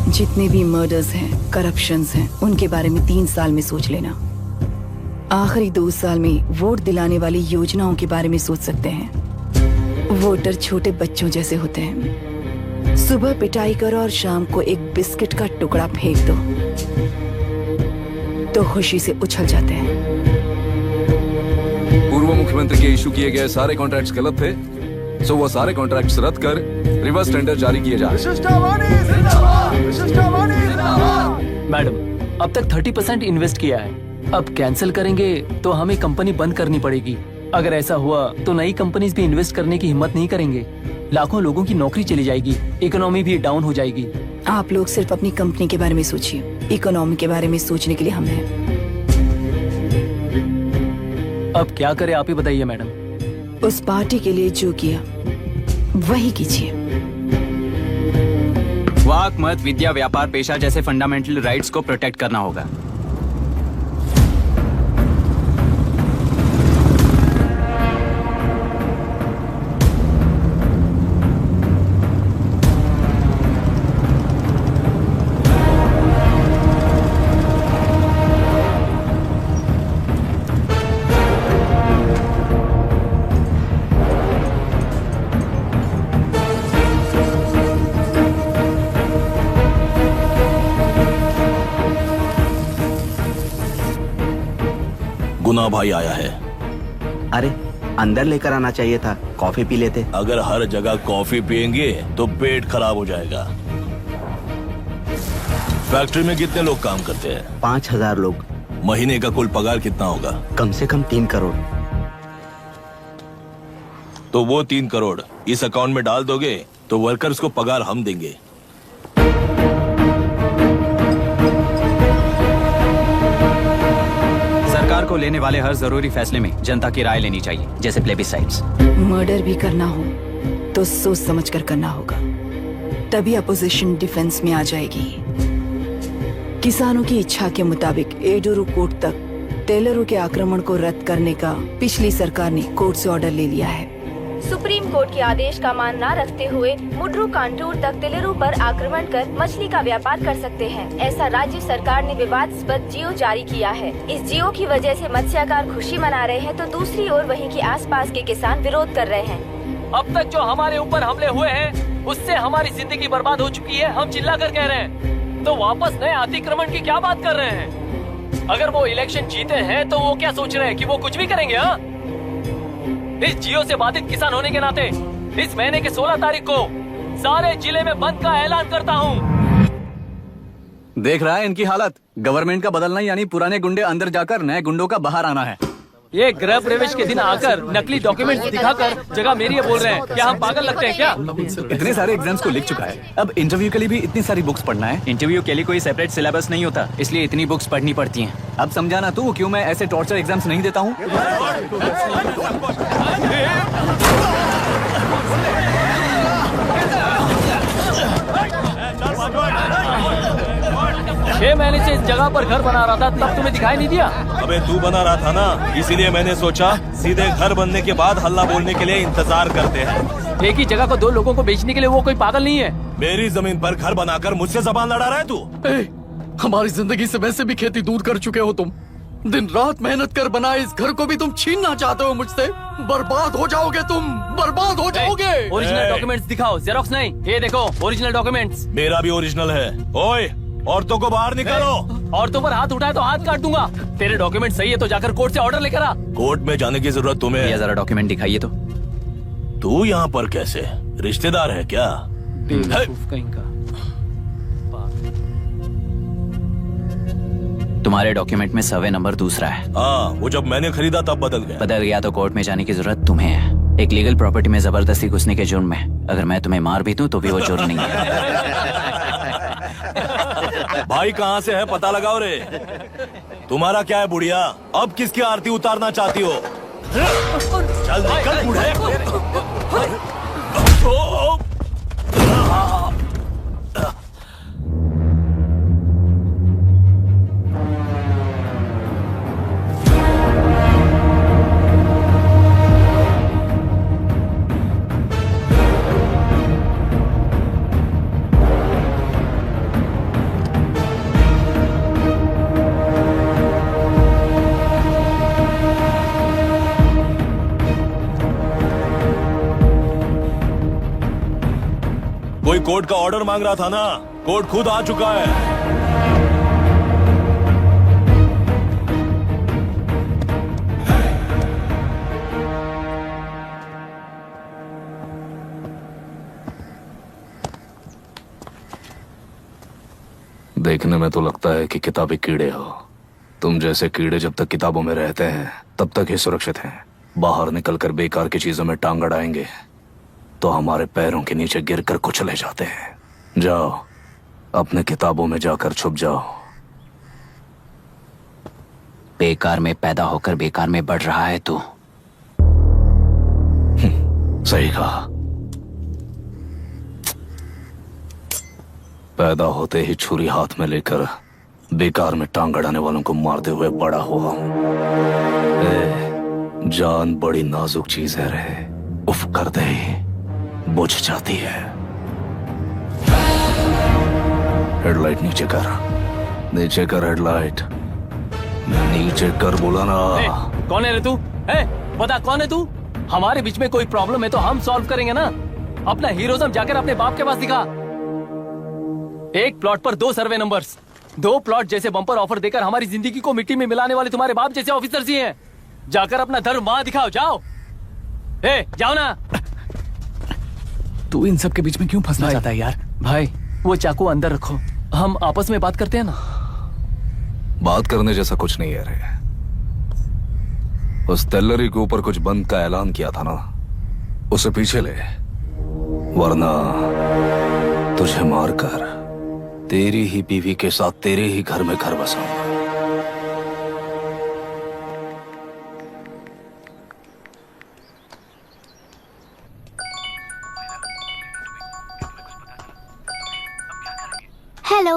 Speaker 4: जितने भी मर्डर्स हैं, करप्शंस हैं, उनके बारे में 3 साल में सोच लेना। आखिरी 2 साल में वोट दिलाने वाली योजनाओं के बारे में सोच सकते हैं। वोटर छोटे बच्चों जैसे होते हैं। सुबह पिटाई करो और शाम को एक बिस्किट का टुकड़ा फेंक दो तो खुशी से उछल जाते हैं।
Speaker 2: पूर्व मुख्यमंत्री के इशू किए गए सारे कॉन्ट्रैक्ट्स गलत थे, सो वो सारे कॉन्ट्रैक्ट्स रद्द कर रिवर्स टेंडर जारी किए जा रहे हैं।
Speaker 7: मैडम, अब तक 30% इन्वेस्ट किया है, अब कैंसिल करेंगे तो हमें कंपनी बंद करनी पड़ेगी। अगर ऐसा हुआ तो नई कंपनीज भी इन्वेस्ट करने की हिम्मत नहीं करेंगे। लाखों लोगों की नौकरी चली जाएगी, इकोनॉमी भी डाउन हो जाएगी।
Speaker 4: आप लोग सिर्फ अपनी कंपनी के बारे में सोचिए, इकोनॉमी के बारे में सोचने के लिए हम हैं।
Speaker 7: अब क्या करें आप ही बताइए मैडम।
Speaker 4: उस पार्टी के लिए जो किया वही कीजिए।
Speaker 10: वाक, मत, विद्या, व्यापार, पेशा जैसे फंडामेंटल राइट्स को प्रोटेक्ट करना होगा।
Speaker 15: गुना भाई आया है।
Speaker 11: अरे अंदर लेकर आना चाहिए था, कॉफी पी लेते।
Speaker 15: अगर हर जगह कॉफी पियेंगे तो पेट खराब हो जाएगा। फैक्ट्री में कितने लोग काम करते हैं?
Speaker 11: 5000 लोग।
Speaker 15: महीने का कुल पगार कितना होगा?
Speaker 11: कम से कम 3 करोड़।
Speaker 15: तो वो 3 करोड़ इस अकाउंट में डाल दोगे तो वर्कर्स को पगार हम देंगे।
Speaker 10: सरकार को लेने वाले हर जरूरी फैसले में जनता की राय लेनी चाहिए, जैसे प्लेबिसाइट्स।
Speaker 4: मर्डर भी करना हो तो सोच समझ कर करना होगा, तभी अपोजिशन डिफेंस में आ जाएगी। किसानों की इच्छा के मुताबिक एडुरु कोर्ट तक टेलरों के आक्रमण को रद्द करने का पिछली सरकार ने कोर्ट से ऑर्डर ले लिया है।
Speaker 13: सुप्रीम कोर्ट के आदेश का मान न रखते हुए मुड्रू कांटूर तक टेलरों पर आक्रमण कर मछली का व्यापार कर सकते हैं, ऐसा राज्य सरकार ने विवादास्पद जियो जारी किया है। इस जियो की वजह से मत्स्यकार खुशी मना रहे हैं तो दूसरी ओर वहीं के आसपास के किसान विरोध कर रहे हैं।
Speaker 7: अब तक जो हमारे ऊपर हमले हुए हैं उससे हमारी जिंदगी बर्बाद हो चुकी है, हम चिल्ला कर कह रहे हैं, तो वापस नए अतिक्रमण की क्या बात कर रहे हैं? अगर वो इलेक्शन जीते हैं तो वो क्या सोच रहे हैं कि वो कुछ भी करेंगे? हाँ, इस जियो से बाधित किसान होने के नाते इस महीने के 16 तारीख को सारे जिले में बंद का ऐलान करता हूँ।
Speaker 10: देख रहा है इनकी हालत। गवर्नमेंट का बदलना यानी पुराने गुंडे अंदर जाकर नए गुंडों का बाहर आना है।
Speaker 7: ये गृह प्रवेश के दिन आकर नकली डॉक्यूमेंट दिखाकर जगह मेरी है बोल रहे हैं। क्या हम पागल लगते हैं क्या?
Speaker 10: इतने सारे एग्जाम्स को लिख चुका है, अब इंटरव्यू के लिए भी इतनी सारी बुक्स पढ़ना है। इंटरव्यू के लिए कोई सेपरेट सिलेबस नहीं होता, इसलिए इतनी बुक्स पढ़नी पड़ती हैं। अब समझाना तू क्यों मैं ऐसे टॉर्चर एग्जाम्स नहीं देता हूँ।
Speaker 7: 6 महीने से इस जगह पर घर बना रहा था, तब तुम्हें दिखाई नहीं दिया?
Speaker 15: अबे तू बना रहा था ना, इसीलिए मैंने सोचा सीधे घर बनने के बाद हल्ला बोलने के लिए इंतजार करते हैं।
Speaker 7: एक ही जगह को 2 लोगों को बेचने के लिए वो कोई पागल नहीं है।
Speaker 15: मेरी जमीन पर घर बनाकर मुझसे जबान लड़ा रहा है तू?
Speaker 16: हमारी जिंदगी से वैसे भी खेती दूर कर चुके हो तुम। दिन रात मेहनत कर बनाए इस घर को भी तुम छीनना चाहते हो मुझसे। बर्बाद हो जाओगे तुम, बर्बाद हो जाओगे।
Speaker 7: ओरिजिनल डॉक्यूमेंट्स दिखाओ, जेरोक्स नहीं। ये देखो ओरिजिनल डॉक्यूमेंट्स।
Speaker 15: मेरा भी ओरिजिनल है। ओए, औरतों को बाहर निकालो।
Speaker 7: औरतों पर हाथ उठाए तो हाथ काट दूंगा। तेरे डॉक्यूमेंट सही है तो जाकर कोर्ट से ऑर्डर लेकर आ।
Speaker 15: कोर्ट में जाने की जरूरत तुम्हें है।
Speaker 10: जरा डॉक्यूमेंट दिखाइए तो।
Speaker 15: तू यहाँ पर कैसे? रिश्तेदार है क्या?
Speaker 7: कहीं का।
Speaker 10: तुम्हारे डॉक्यूमेंट में सर्वे नंबर दूसरा है।
Speaker 15: हाँ, वो जब मैंने खरीदा तब बदल गया।
Speaker 10: बदल गया तो कोर्ट में जाने की जरूरत तुम्हें है। एक लीगल प्रॉपर्टी में जबरदस्ती घुसने के जुर्म में अगर मैं तुम्हें मार भी दूं तो भी वो जुर्म नहीं है।
Speaker 15: भाई कहाँ से है पता लगाओ रे। तुम्हारा क्या है बुढ़िया? अब किसकी आरती उतारना चाहती हो? चल निकल बूढ़े। कोई कोर्ट का ऑर्डर मांग रहा था ना, कोर्ट खुद आ चुका है।
Speaker 2: देखने में तो लगता है कि किताबी कीड़े हो। तुम जैसे कीड़े जब तक किताबों में रहते हैं तब तक ही सुरक्षित हैं। बाहर निकलकर बेकार की चीजों में टांग अड़ाएंगे तो हमारे पैरों के नीचे गिरकर कुचले जाते हैं। जाओ, अपने किताबों में जाकर छुप जाओ।
Speaker 10: बेकार में पैदा होकर बेकार में बढ़ रहा है तू।
Speaker 2: सही कहा। पैदा होते ही छुरी हाथ में लेकर बेकार में टांग अड़ाने वालों को मारते हुए बड़ा हुआ हूं। जान बड़ी नाजुक चीज है रे, उफ कर दे बुझ जाती है। हेडलाइट नीचे कर, नीचे कर हेडलाइट, नीचे कर बोला ना।
Speaker 7: कौन है रे तू? बता कौन है तू? हमारे बीच में कोई प्रॉब्लम है तो हम सॉल्व करेंगे ना। अपना हीरोइज्म जाकर अपने बाप के पास दिखा। एक प्लॉट पर 2 सर्वे नंबर्स, 2 प्लॉट जैसे बम्पर ऑफर देकर हमारी जिंदगी को मिट्टी में मिलाने वाले तुम्हारे बाप जैसे ऑफिसर्स ही हैं। जाकर अपना धर्म वहां दिखाओ, जाओ। जाओ ना।
Speaker 16: तू इन सब के बीच में क्यों फंसना चाहता है यार?
Speaker 7: भाई वो चाकू अंदर रखो, हम आपस में बात करते हैं ना।
Speaker 2: बात करने जैसा कुछ नहीं है रे। उस तेलरी के ऊपर कुछ बंद का ऐलान किया था ना, उसे पीछे ले, वरना तुझे मारकर तेरी ही बीवी के साथ तेरे ही घर में घर बसाऊंगा।
Speaker 14: Hello.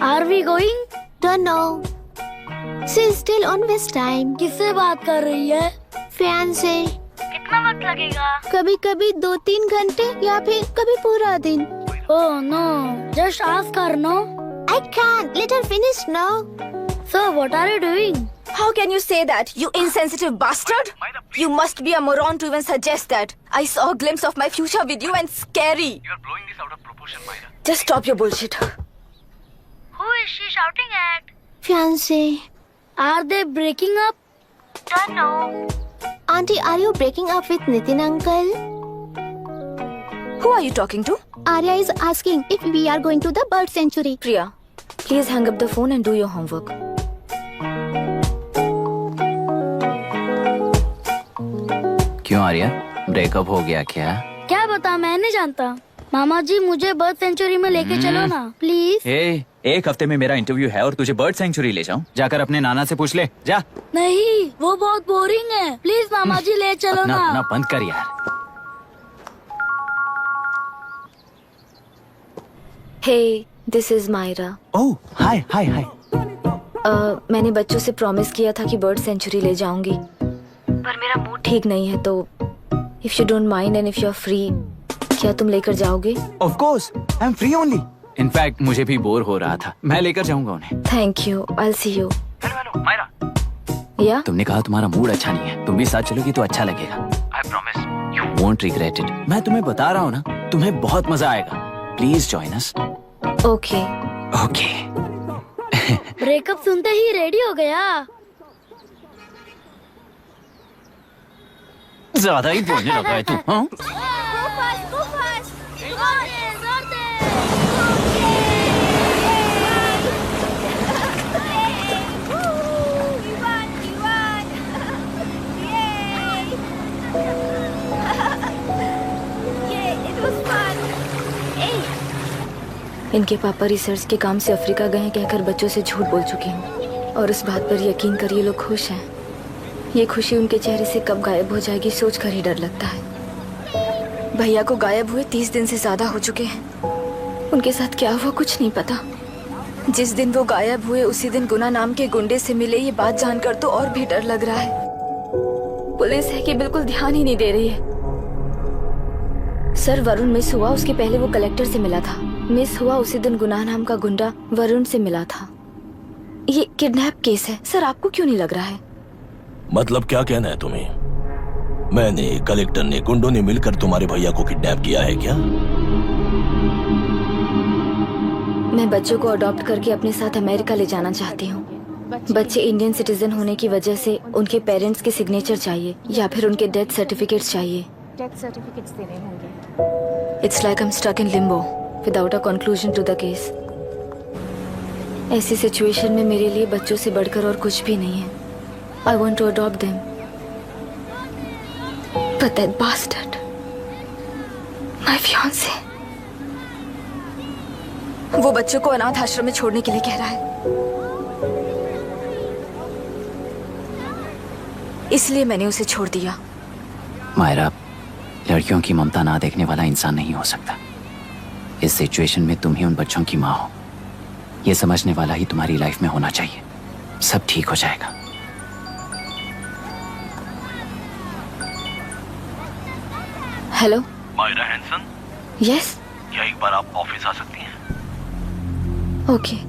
Speaker 14: Are we going? Don't know. She's still on West time. किससे बात कर रही है? फैन से। कितना वक्त लगेगा? कभी कभी 2-3 घंटे या फिर कभी पूरा दिन। Oh no! Just ask her, no? I can't. Let her finish, no? So what are you doing?
Speaker 13: How can you say that, you insensitive bastard? You must be a moron to even suggest that. I saw a glimpse of my future with you and scary.
Speaker 17: You are blowing this out of proportion, Myra.
Speaker 13: Just stop your bullshit.
Speaker 14: Who is she shouting at? Fiancé. Are they breaking up? Don't know. Auntie, are you breaking up with Nitin uncle?
Speaker 13: Who are you talking to?
Speaker 14: Arya is asking if we are going to the bird sanctuary.
Speaker 13: Priya, please hang up the phone and do your homework.
Speaker 10: क्यों Arya, breakup हो गया क्या?
Speaker 14: क्या बता, मैं नहीं जानता। मामा जी मुझे बर्ड सेंचुरी में लेके चलो ना प्लीज।
Speaker 10: एक हफ्ते में मेरा इंटरव्यू है और तुझे बर्ड सेंचुरी ले जाऊं? जाकर अपने नाना से पूछ ले, जा।
Speaker 14: नहीं, वो बहुत बोरिंग है। प्लीज मामा जी ले चलो ना।
Speaker 10: अपना बंद कर यार।
Speaker 13: Hey, this is Myra.
Speaker 10: Oh, hi, hi, hi.
Speaker 13: मैंने बच्चों से प्रॉमिस किया था कि बर्ड सेंचुरी ले जाऊंगी, पर मेरा मूड ठीक नहीं है, तो if you don't mind and if you are free, क्या तुम लेकर जाओगे?
Speaker 9: Of course, I'm free only.
Speaker 10: In fact मुझे भी बोर हो रहा था, मैं लेकर जाऊंगा उन्हें।
Speaker 13: Thank you, I see you.
Speaker 17: Myra,
Speaker 13: या
Speaker 10: तुमने कहा तुम्हारा मूड अच्छा नहीं है, तुम भी साथ चलोगी तो अच्छा लगेगा।
Speaker 17: I promise you
Speaker 10: won't regret it. मैं तुम्हें बता रहा हूँ ना, तुम्हें बहुत मजा आएगा। Please join us.
Speaker 13: Okay
Speaker 10: okay.
Speaker 14: Breakup सुनते ही रेडी हो गया।
Speaker 10: ज्यादा ही बोलने लगा है तू, हाँ?
Speaker 13: इनके पापा रिसर्च के काम से अफ्रीका गए कहकर बच्चों से झूठ बोल चुकी हूँ, और इस बात पर यकीन कर ये लोग खुश हैं। ये खुशी उनके चेहरे से कब गायब हो जाएगी सोचकर ही डर लगता है। भैया को गायब हुए 30 दिन से ज्यादा हो चुके हैं। उनके साथ क्या हुआ कुछ नहीं पता। जिस दिन वो गायब हुए उसी दिन गुना नाम के गुंडे से मिले, ये बात जानकर तो और भी डर लग रहा है। पुलिस है कि बिल्कुल ध्यान ही नहीं दे रही है। सर वरुण मिस हुआ, उसके पहले वो कलेक्टर से मिला था। मिस हुआ उसी दिन गुनाह नाम का गुंडा वरुण से मिला था। ये किडनैप केस है सर, आपको क्यों नहीं लग रहा है?
Speaker 15: मतलब क्या कहना है तुम्हें? मैंने, कलेक्टर ने, गुंडों ने मिलकर तुम्हारे भैया को किडनैप किया है क्या?
Speaker 13: मैं बच्चों को अडॉप्ट करके अपने साथ अमेरिका ले जाना चाहती हूँ। बच्चे इंडियन सिटीजन होने की वजह से उनके पेरेंट्स के सिग्नेचर चाहिए या फिर उनके डेथ सर्टिफिकेट्स चाहिए।
Speaker 6: डेथ सर्टिफिकेट्स देने होंगे।
Speaker 13: It's like I'm stuck in limbo without a conclusion to the case. ऐसी सिचुएशन में मेरे लिए बच्चों से बढ़कर और कुछ भी नहीं है। I want to adopt them. But that bastard, my fiancé, वो बच्चों को अनाथ आश्रम में छोड़ने के लिए कह रहा है। इसलिए मैंने उसे छोड़ दिया।
Speaker 10: मायरा, लड़कियों की ममता ना देखने वाला इंसान नहीं हो सकता। इस सिचुएशन में तुम ही उन बच्चों की माँ हो, ये समझने वाला ही तुम्हारी लाइफ में होना चाहिए। सब ठीक हो जाएगा।
Speaker 13: हेलो
Speaker 17: मायरा हैंसन,
Speaker 13: यस,
Speaker 17: क्या एक बार आप ऑफिस आ सकती हैं?
Speaker 13: ओके।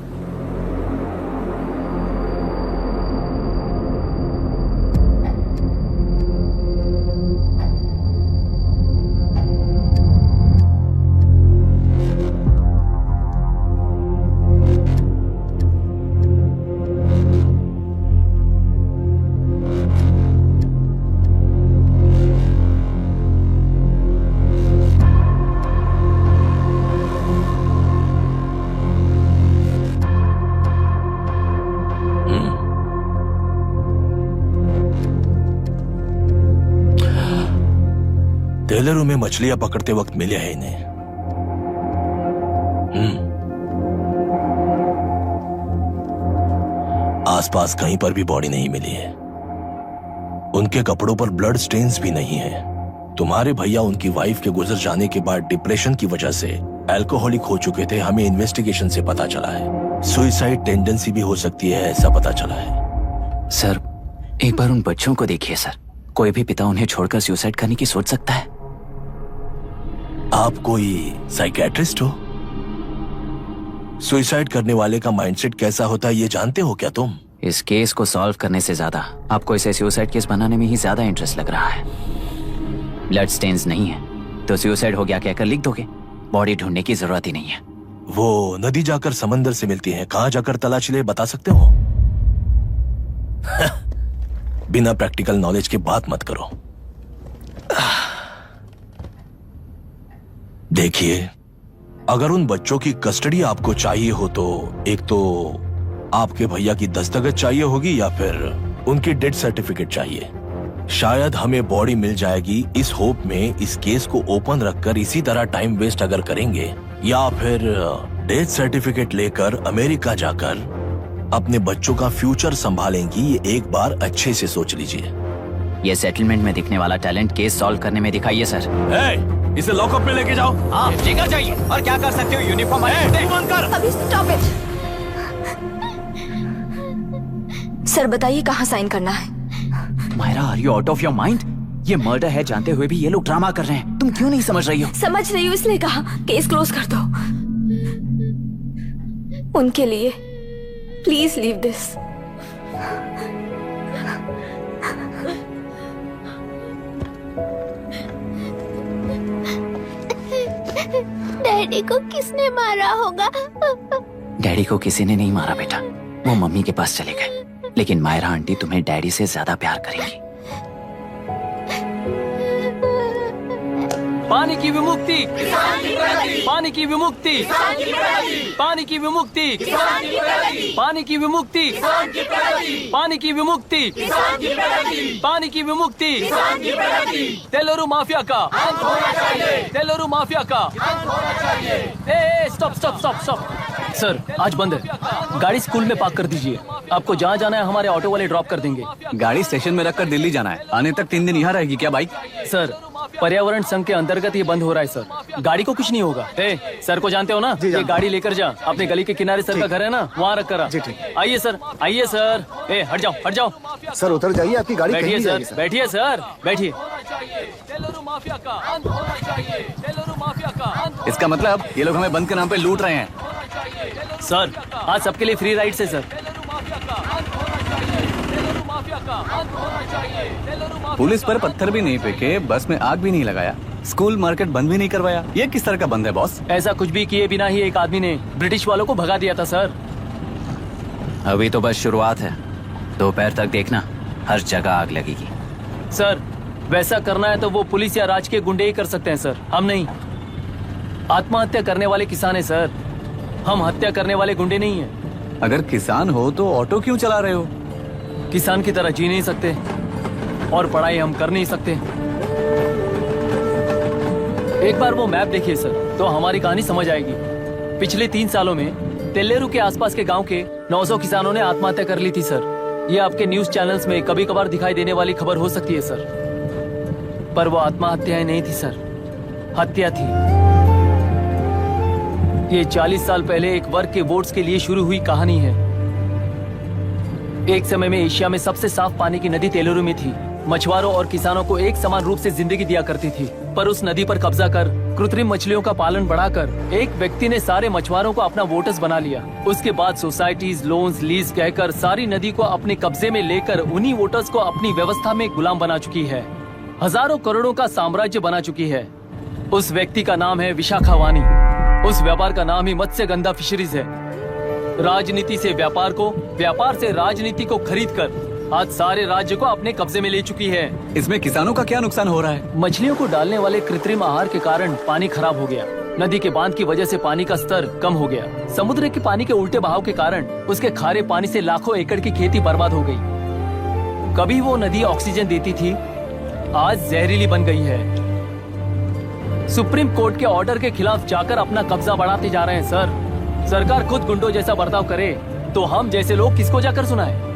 Speaker 15: टेलरों में मछलियां पकड़ते वक्त मिले हैं इन्हें। आसपास कहीं पर भी बॉडी नहीं मिली है। उनके कपड़ों पर ब्लड स्टेन्स भी नहीं है। तुम्हारे भैया उनकी वाइफ के गुजर जाने के बाद डिप्रेशन की वजह से अल्कोहलिक हो चुके थे, हमें इन्वेस्टिगेशन से पता चला है। सुसाइड टेंडेंसी भी हो सकती है, ऐसा पता चला है।
Speaker 10: सर, एक बार उन बच्चों को देखिए सर। कोई भी पिता उन्हें छोड़कर सुसाइड करने की सोच सकता है?
Speaker 15: आप कोई साइकियाट्रिस्ट हो? सुसाइड करने वाले का माइंडसेट कैसा होता है ये जानते हो क्या तुम?
Speaker 10: इस केस को सॉल्व करने से ज्यादा आपको इसे सुसाइड केस बनाने में ही ज्यादा इंटरेस्ट लग रहा है। ब्लड स्टेन्स नहीं है तो सुसाइड हो गया कहकर लिख दोगे। बॉडी ढूंढने की जरूरत ही नहीं है।
Speaker 15: वो नदी जाकर समंदर से मिलती है, कहां जाकर तलाश ले बता सकते हो? बिना प्रैक्टिकल नॉलेज के बात मत करो। देखिए, अगर उन बच्चों की कस्टडी आपको चाहिए हो तो एक तो आपके भैया की दस्तखत चाहिए होगी या फिर उनकी डेथ सर्टिफिकेट चाहिए। शायद हमें बॉडी मिल जाएगी इस होप में इस केस को ओपन रखकर इसी तरह टाइम वेस्ट अगर करेंगे, या फिर डेथ सर्टिफिकेट लेकर अमेरिका जाकर अपने बच्चों का फ्यूचर संभालेंगी। ये एक बार अच्छे से सोच लीजिए।
Speaker 10: ये सेटलमेंट में दिखने वाला टैलेंट केस सॉल्व करने में दिखाइए सर।
Speaker 15: इसे लॉकअप में लेके जाओ।
Speaker 10: हाँ, लेकर जाइए। और क्या कर सकते हो? यूनिफॉर्म कर।
Speaker 13: अभी स्टॉप इट। सर बताइए कहाँ साइन करना है?
Speaker 10: Myra, are you out of your mind? ये मर्डर है जानते हुए भी ये लोग ड्रामा कर रहे हैं। तुम क्यों नहीं समझ रही हो?
Speaker 13: समझ रही हूँ, इसलिए कहा केस क्लोज कर दो। उनके लिए प्लीज लीव दिस।
Speaker 14: डैडी को किसने मारा होगा?
Speaker 10: डैडी को किसी ने नहीं मारा बेटा, वो मम्मी के पास चले गए। लेकिन मायरा आंटी तुम्हें डैडी से ज्यादा प्यार करेंगी।
Speaker 7: पानी की विमुक्ति, पानी की विमुक्ति, पानी की विमुक्ति, पानी की विमुक्ति, पानी की विमुक्ति, पानी की विमुक्ति, तेलुरु माफिया का, तेलुरु माफिया का। Stop stop stop stop. Sir आज बंद है, गाड़ी स्कूल में पार्क कर दीजिए। आपको जहाँ जाना है हमारे ऑटो वाले ड्रॉप कर देंगे।
Speaker 3: गाड़ी स्टेशन में रखकर दिल्ली जाना है, आने तक 3 दिन यहाँ रहेगी क्या बाइक?
Speaker 7: सर पर्यावरण संघ के अंतर्गत ये बंद हो रहा है सर, गाड़ी को कुछ नहीं होगा। सर को जानते हो ना, ये गाड़ी लेकर जा, अपने गली के किनारे सर का घर है ना, वहाँ रख कर। आइए सर, आइए सर। हट जाओ हट जाओ
Speaker 5: सर, उतर जाइए, आपकी गाड़ी कहीं
Speaker 7: बैठिए
Speaker 5: नहीं
Speaker 7: सर,
Speaker 5: जाएगी,
Speaker 7: बैठिए सर, बैठिए।
Speaker 3: इसका मतलब ये लोग हमें बंद के नाम पे लूट रहे हैं।
Speaker 7: सर आज सबके लिए फ्री राइड से सर।
Speaker 3: पुलिस पर पत्थर भी नहीं फेंके, बस में आग भी नहीं लगाया, स्कूल मार्केट बंद भी नहीं करवाया। ये किस तरह का बंद है बॉस?
Speaker 7: ऐसा कुछ भी किए बिना ही एक आदमी ने ब्रिटिश वालों को भगा दिया था सर।
Speaker 10: अभी तो बस शुरुआत है, दोपहर तक देखना हर जगह आग लगेगी।
Speaker 7: सर वैसा करना है तो वो पुलिस या राज के गुंडे ही कर सकते हैं सर, हम नहीं। आत्महत्या करने वाले किसान है सर, हम हत्या करने वाले गुंडे नहीं है।
Speaker 3: अगर किसान हो तो ऑटो क्यों चला रहे हो?
Speaker 7: किसान की तरह जी नहीं सकते और पढ़ाई हम कर नहीं सकते। एक बार वो मैप देखिए सर, तो हमारी कहानी समझ आएगी। पिछले 3 सालों में तेल्लेरू के आसपास के गांव के 900 किसानों ने आत्महत्या कर ली थी सर। ये आपके न्यूज चैनल्स में कभी कभार दिखाई देने वाली खबर हो सकती है सर, पर वो आत्महत्याएं नहीं थी सर, हत्या थी। ये 40 साल पहले एक वर्ग के वोट्स के लिए शुरू हुई कहानी है। एक समय में एशिया में सबसे साफ पानी की नदी तेलुरु में थी। मछुआरों और किसानों को एक समान रूप से जिंदगी दिया करती थी, पर उस नदी पर कब्जा कर कृत्रिम मछलियों का पालन बढ़ाकर एक व्यक्ति ने सारे मछुआरों को अपना वोटर्स बना लिया। उसके बाद सोसाइटीज, लोन्स, लीज कहकर सारी नदी को अपने कब्जे में लेकर उन्हीं वोटर्स को अपनी व्यवस्था में गुलाम बना चुकी है। हजारों करोड़ों का साम्राज्य बना चुकी है। उस व्यक्ति का नाम है विशाखावानी। उस व्यापार का नाम ही मत्स्यगंधा फिशरीज है। राजनीति से व्यापार को, व्यापार से राजनीति को खरीद कर आज सारे राज्य को अपने कब्जे में ले चुकी है।
Speaker 3: इसमें किसानों का क्या नुकसान हो रहा है?
Speaker 7: मछलियों को डालने वाले कृत्रिम आहार के कारण पानी खराब हो गया। नदी के बांध की वजह से पानी का स्तर कम हो गया। समुद्र के पानी के उल्टे बहाव के कारण उसके खारे पानी से लाखों एकड़ की खेती बर्बाद हो गई। कभी वो नदी ऑक्सीजन देती थी, आज जहरीली बन गई है। सुप्रीम कोर्ट के ऑर्डर के खिलाफ जाकर अपना कब्जा बढ़ाते जा रहे हैं सर। सरकार खुद गुंडों जैसा बर्ताव करे तो हम जैसे लोग किसको जाकर सुनाए?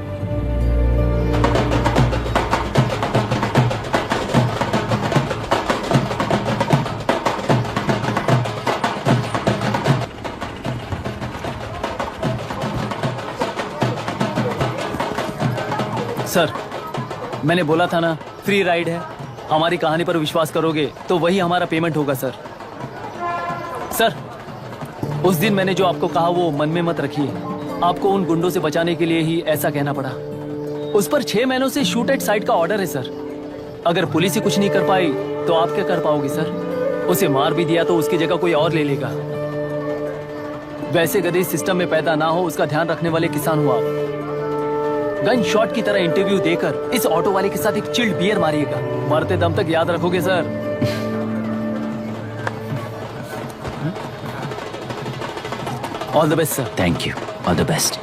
Speaker 7: सर मैंने बोला था ना, फ्री राइड है। हमारी कहानी पर विश्वास करोगे तो वही हमारा पेमेंट होगा सर। सर उस दिन मैंने जो आपको कहा वो मन में मत रखिए। आपको उन गुंडों से बचाने के लिए ही ऐसा कहना पड़ा। उस पर 6 महीनों से शूट एट साइट का ऑर्डर है सर। अगर पुलिस ही कुछ नहीं कर पाई तो आप क्या कर पाओगे सर? उसे मार भी दिया तो उसकी जगह कोई और ले लेगा। वैसे गधे सिस्टम में पैदा ना हो उसका ध्यान रखने वाले किसान हो आप। गन शॉट की तरह इंटरव्यू देकर इस ऑटो वाले के साथ एक चिल्ड बियर मारिएगा। मरते दम तक याद रखोगे sir. All the best sir.
Speaker 10: Thank you, all the best.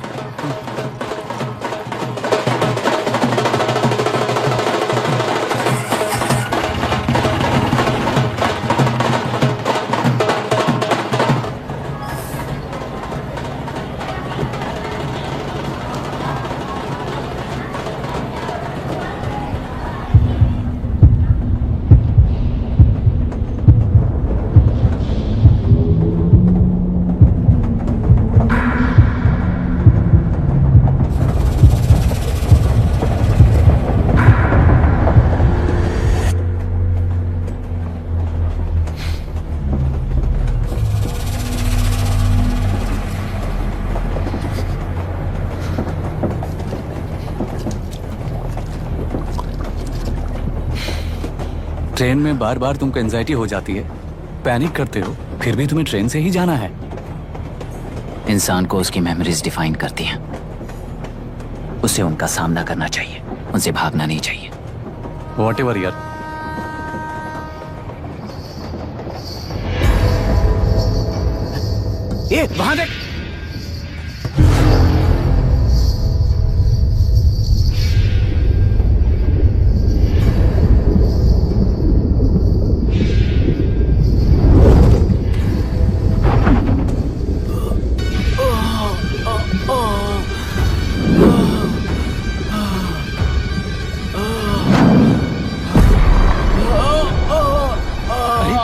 Speaker 3: Train में बार बार तुमको एंजाइटी हो जाती है, पैनिक करते हो, फिर भी तुम्हें ट्रेन से ही जाना है।
Speaker 10: इंसान को उसकी मेमोरीज डिफाइन करती हैं। उसे उनका सामना करना चाहिए, उनसे भागना नहीं चाहिए।
Speaker 3: वॉट एवर यार।
Speaker 10: ये वहां देख।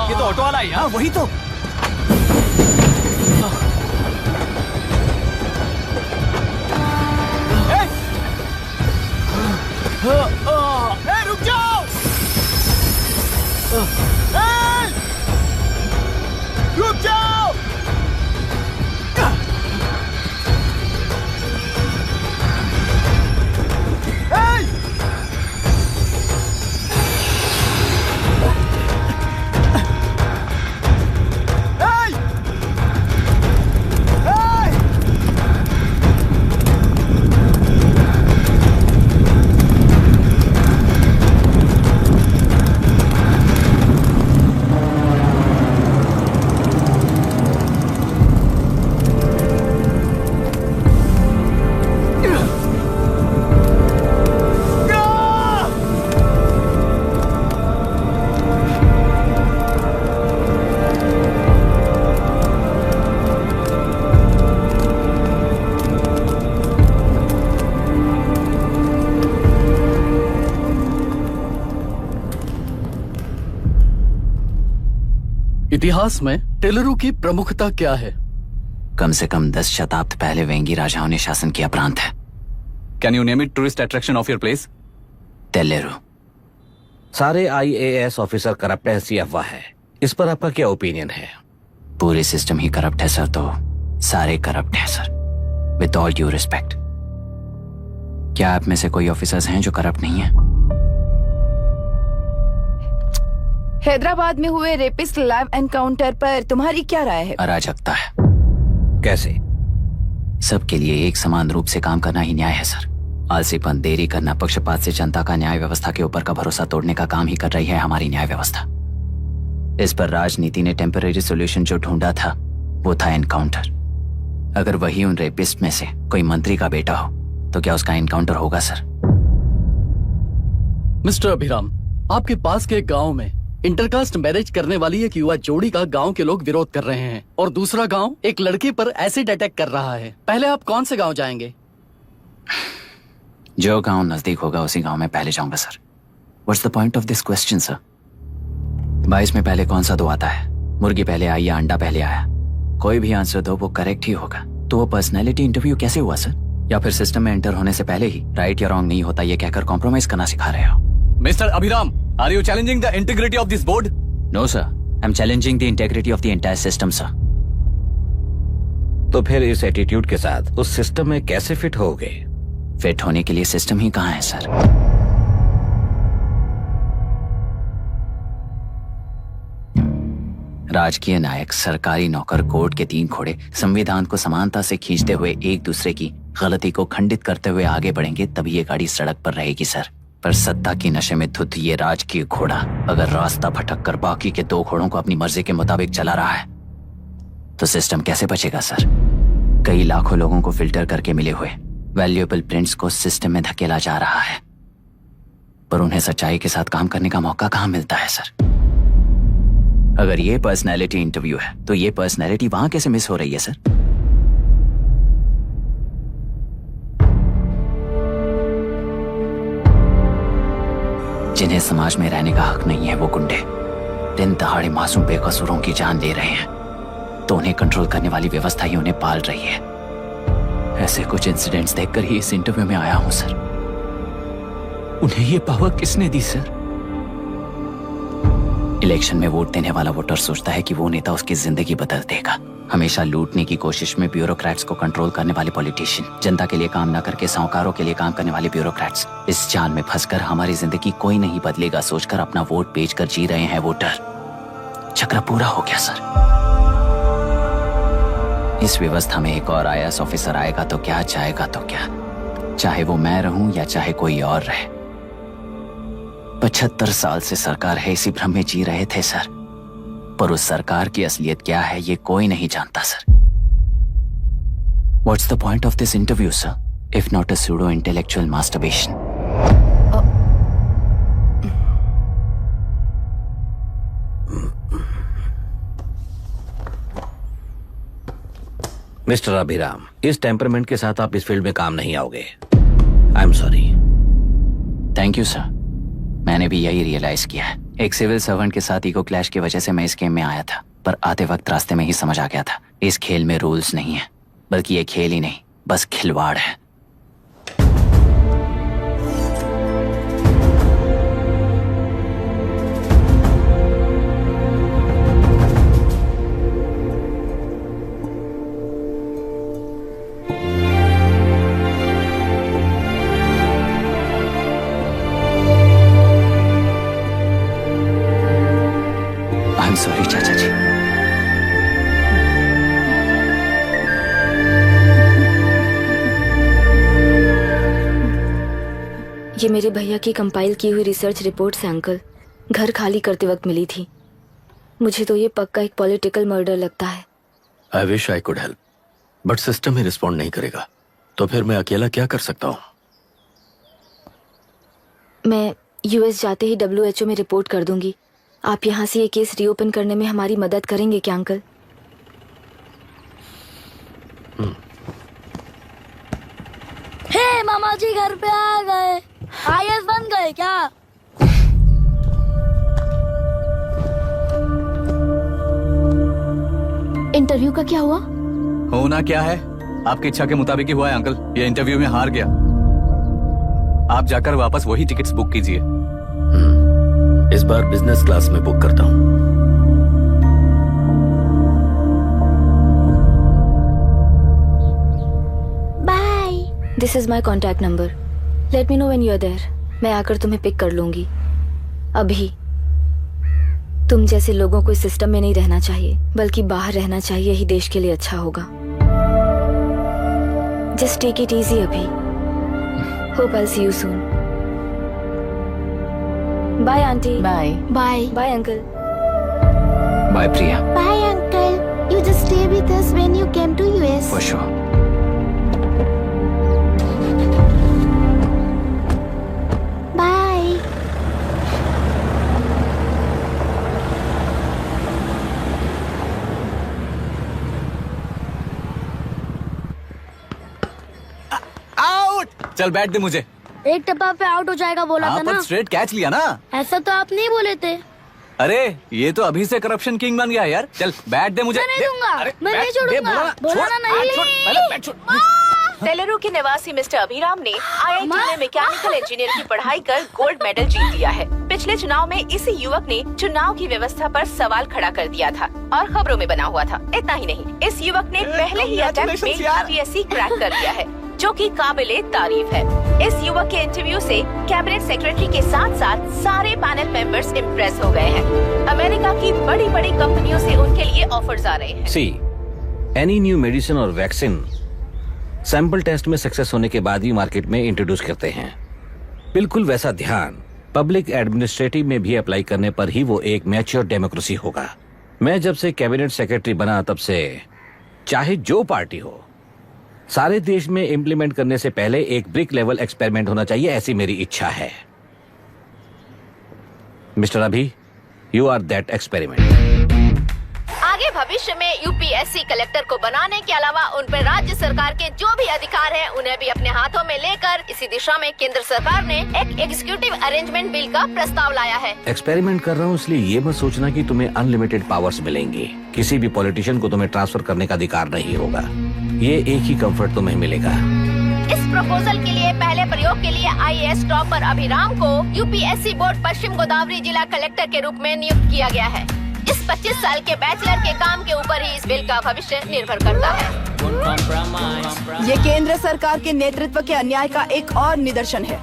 Speaker 3: ये तो ऑटो वाला है यार।
Speaker 10: वही तो।
Speaker 3: रुक जाओ। रुक जाओ।
Speaker 16: इतिहास में टेलरू की प्रमुखता क्या है?
Speaker 10: कम से कम 10 शताब्दी पहले वेंगी राजाओं ने शासन किया प्रांत है।
Speaker 3: Can you name it tourist attraction of your place?
Speaker 10: टेलेरू।
Speaker 12: सारे IAS ऑफिसर करप्ट है, ऐसी अफवाह है। इस पर आपका क्या ओपिनियन है?
Speaker 10: पूरे सिस्टम ही करप्ट है सर, तो सारे करप्ट हैं sir. With all due respect, क्या आप में से कोई ऑफिसर्स हैं जो करप्ट नहीं है?
Speaker 4: हैदराबाद में हुए रेपिस्ट लाइव एनकाउंटर पर तुम्हारी क्या राय है?
Speaker 10: अराजकता है।
Speaker 12: कैसे?
Speaker 10: सबके लिए एक समान रूप से काम करना ही न्याय है सर। आलसीपन, देरी करना, पक्षपात से जनता का न्याय व्यवस्था के ऊपर का भरोसा तोड़ने का काम ही कर रही है हमारी न्याय व्यवस्था। इस पर राजनीति ने टेम्पररी सोल्यूशन जो ढूंढा था वो था एनकाउंटर। अगर वही उन रेपिस्ट में से कोई मंत्री का बेटा हो तो क्या उसका एनकाउंटर होगा सर?
Speaker 16: मिस्टर अभिराम, आपके पास के गांव में इंटरकास्ट मैरिज करने वाली एक युवा जोड़ी का गांव के लोग विरोध कर रहे हैं और दूसरा गांव एक लड़की पर एसिड अटैक कर रहा है। पहले आप कौन से गांव जाएंगे?
Speaker 10: जो गांव नजदीक होगा उसी गांव में पहले जाऊंगा sir. What's the point of this question sir? 22 में पहले कौन सा दो आता है? मुर्गी पहले आई या अंडा पहले आया? कोई भी आंसर दो, वो करेक्ट ही होगा। तो वो पर्सनैलिटी इंटरव्यू कैसे हुआ सर? या फिर सिस्टम में एंटर होने से पहले ही राइट या रॉन्ग नहीं होता ये कहकर कॉम्प्रोमाइज करना सिखा रहे हो?
Speaker 3: Mister Abhiram, are you challenging the integrity of this board?
Speaker 10: No sir, I am challenging the integrity of the entire system sir.
Speaker 12: तो फिर इस एटीट्यूड के साथ उस सिस्टम में कैसे फिट होगे?
Speaker 10: फिट होने के लिए सिस्टम ही कहाँ है सर? राजकीय नायक, सरकारी नौकर, कोर्ट के 3 घोड़े संविधान को समानता से खींचते हुए एक दूसरे की गलती को खंडित करते हुए आगे बढ़ेंगे, तभी ये गाड़ी सड़क पर रहेगी सर। पर सत्ता की नशे में धुत ये राजकीय घोड़ा अगर रास्ता भटक कर बाकी के 2 घोड़ों को अपनी मर्जी के मुताबिक चला रहा है तो सिस्टम कैसे बचेगा सर? कई लाखों लोगों को फिल्टर करके मिले हुए वैल्यूएबल प्रिंट्स को सिस्टम में धकेला जा रहा है, पर उन्हें सच्चाई के साथ काम करने का मौका कहां मिलता है सर? अगर ये पर्सनैलिटी इंटरव्यू है तो ये पर्सनैलिटी वहां कैसे मिस हो रही है सर? जिन्हें समाज में रहने का हक नहीं है वो गुंडे दिन दहाड़े मासूम बेकसूरों की जान ले रहे हैं, तो उन्हें कंट्रोल करने वाली व्यवस्था ही उन्हें पाल रही है। ऐसे कुछ इंसिडेंट्स देखकर ही इस इंटरव्यू में आया हूं सर। उन्हें ये पावर किसने दी सर? इलेक्शन में वोट देने वाला वोटर सोचता है कि वो नेता उसकी जिंदगी बदल देगा, हमेशा लूटने की कोशिश में ब्यूरोक्रेट्स को कंट्रोल करने वाले पॉलिटिशियन, जनता के लिए काम न करके साहूकारों के लिए काम करने वाले ब्यूरोक्रेट्स, इस जाल में फंसकर हमारी जिंदगी कोई नहीं बदलेगा सोचकर अपना वोट बेचकर जी रहे हैं वोटर। चक्र पूरा हो गया सर। इस व्यवस्था में एक और IAS ऑफिसर आएगा तो क्या, जाएगा तो क्या, चाहे वो मैं रहूं या चाहे कोई और रहे। 75 साल से सरकार है इसी भ्रम में जी रहे थे सर, पर उस सरकार की असलियत क्या है ये कोई नहीं जानता sir. What's the point of this interview, sir, if not a pseudo-intellectual masturbation?
Speaker 12: Mister Abhiram, इस टेम्परमेंट के साथ आप इस फील्ड में काम नहीं आओगे। आई am sorry.
Speaker 10: Thank you sir, मैंने भी यही रियलाइज किया है। एक सिविल सर्वेंट के साथ ईगो क्लैश की वजह से मैं इस गेम में आया था, पर आते वक्त रास्ते में ही समझ आ गया था इस खेल में रूल्स नहीं है, बल्कि ये खेल ही नहीं बस खिलवाड़ है। सॉरी चाचा जी।
Speaker 13: ये मेरे भैया की कंपाइल की हुई रिसर्च रिपोर्ट से अंकल, घर खाली करते वक्त मिली थी। मुझे तो ये पक्का एक पॉलिटिकल मर्डर लगता है।
Speaker 8: I wish I could help, but system he respond नहीं करेगा, तो फिर मैं अकेला क्या कर सकता हूँ?
Speaker 13: मैं US जाते ही WHO में रिपोर्ट कर दूंगी। आप यहाँ से ये केस रीओपन करने में हमारी मदद करेंगे क्या अंकल?
Speaker 18: हे मामा जी घर पे आ गए। IAS बन गए क्या?
Speaker 4: इंटरव्यू का क्या हुआ?
Speaker 3: होना क्या है, आपकी इच्छा के मुताबिक ही हुआ है अंकल। ये इंटरव्यू में हार गया। आप जाकर वापस वही टिकट्स बुक कीजिए।
Speaker 8: इस बार बिजनेस क्लास में बुक करता हूँ।
Speaker 13: Bye. This is my contact number. Let me know when you are there. मैं आकर तुम्हें पिक कर लूंगी। अभी तुम जैसे लोगों को इस सिस्टम में नहीं रहना चाहिए, बल्कि बाहर रहना चाहिए, ही देश के लिए अच्छा होगा। जस्ट टेक इट इजी अभी। Hope I see you soon. Bye aunty.
Speaker 6: Bye
Speaker 14: bye
Speaker 13: bye uncle.
Speaker 10: Bye Priya.
Speaker 14: Bye uncle, you just stay with us when you came to US.
Speaker 10: For sure.
Speaker 14: Bye.
Speaker 3: Out. चल बैठ दे मुझे।
Speaker 18: एक टप्पा पे out हो जाएगा बोला था ना।
Speaker 3: स्ट्रेट कैच लिया ना।
Speaker 18: ऐसा तो आप नहीं बोले थे।
Speaker 3: अरे ये तो अभी से करप्शन किंग बन गया यार। चल बैठ दे मुझे।
Speaker 18: मैं नहीं दूंगा, मैं नहीं छोड़ूंगा। बोला ना नहीं।
Speaker 6: तेलुरु के निवासी मिस्टर अभिराम ने IIT में मैकेनिकल इंजीनियर की पढ़ाई कर गोल्ड मेडल जीत लिया है। पिछले चुनाव में इसी युवक ने चुनाव की व्यवस्था पर सवाल खड़ा कर दिया था और खबरों में बना हुआ था। इतना ही नहीं, इस युवक ने पहले ही अटेम्प्ट में UPSC क्रैक कर लिया है, जो कि काबिले तारीफ है। इस युवक के इंटरव्यू से कैबिनेट सेक्रेटरी के साथ साथ सारे पैनल मेंबर्स इम्प्रेस हो गए हैं। अमेरिका की बड़ी बड़ी कंपनियों से उनके लिए ऑफर्स आ रहे हैं।
Speaker 12: सी, एनी न्यू मेडिसिन और वैक्सीन सैंपल टेस्ट में सक्सेस होने के बाद ही मार्केट में इंट्रोड्यूस करते हैं। बिल्कुल वैसा ध्यान पब्लिक एडमिनिस्ट्रेटिव में भी अप्लाई करने पर ही वो एक मैच्योर डेमोक्रेसी होगा। मैं जब से कैबिनेट सेक्रेटरी बना तब से चाहे जो पार्टी हो, सारे देश में इम्प्लीमेंट करने से पहले एक ब्रिक लेवल एक्सपेरिमेंट होना चाहिए, ऐसी मेरी इच्छा है। मिस्टर अभी, यू आर दैट एक्सपेरिमेंट।
Speaker 6: आगे भविष्य में UPSC कलेक्टर को बनाने के अलावा उन पर राज्य सरकार के जो भी अधिकार हैं, उन्हें भी अपने हाथों में लेकर इसी दिशा में केंद्र सरकार ने एक एग्जीक्यूटिव अरेंजमेंट बिल का प्रस्ताव लाया है।
Speaker 12: एक्सपेरिमेंट कर रहा हूँ इसलिए ये मत सोचना कि तुम्हें अनलिमिटेड पावर्स मिलेंगी। किसी भी पॉलिटिशियन को तुम्हें ट्रांसफर करने का अधिकार नहीं होगा। ये एक ही कंफर्ट तुम्हें मिलेगा।
Speaker 6: इस प्रपोजल के लिए पहले प्रयोग के लिए IAS टॉपर अभिराम को UPSC बोर्ड पश्चिम गोदावरी जिला कलेक्टर के रूप में नियुक्त किया गया है। इस 25 साल के बैचलर के काम के ऊपर ही इस बिल का भविष्य निर्भर करता है।
Speaker 4: ये केंद्र सरकार के नेतृत्व के अन्याय का एक और निदर्शन है।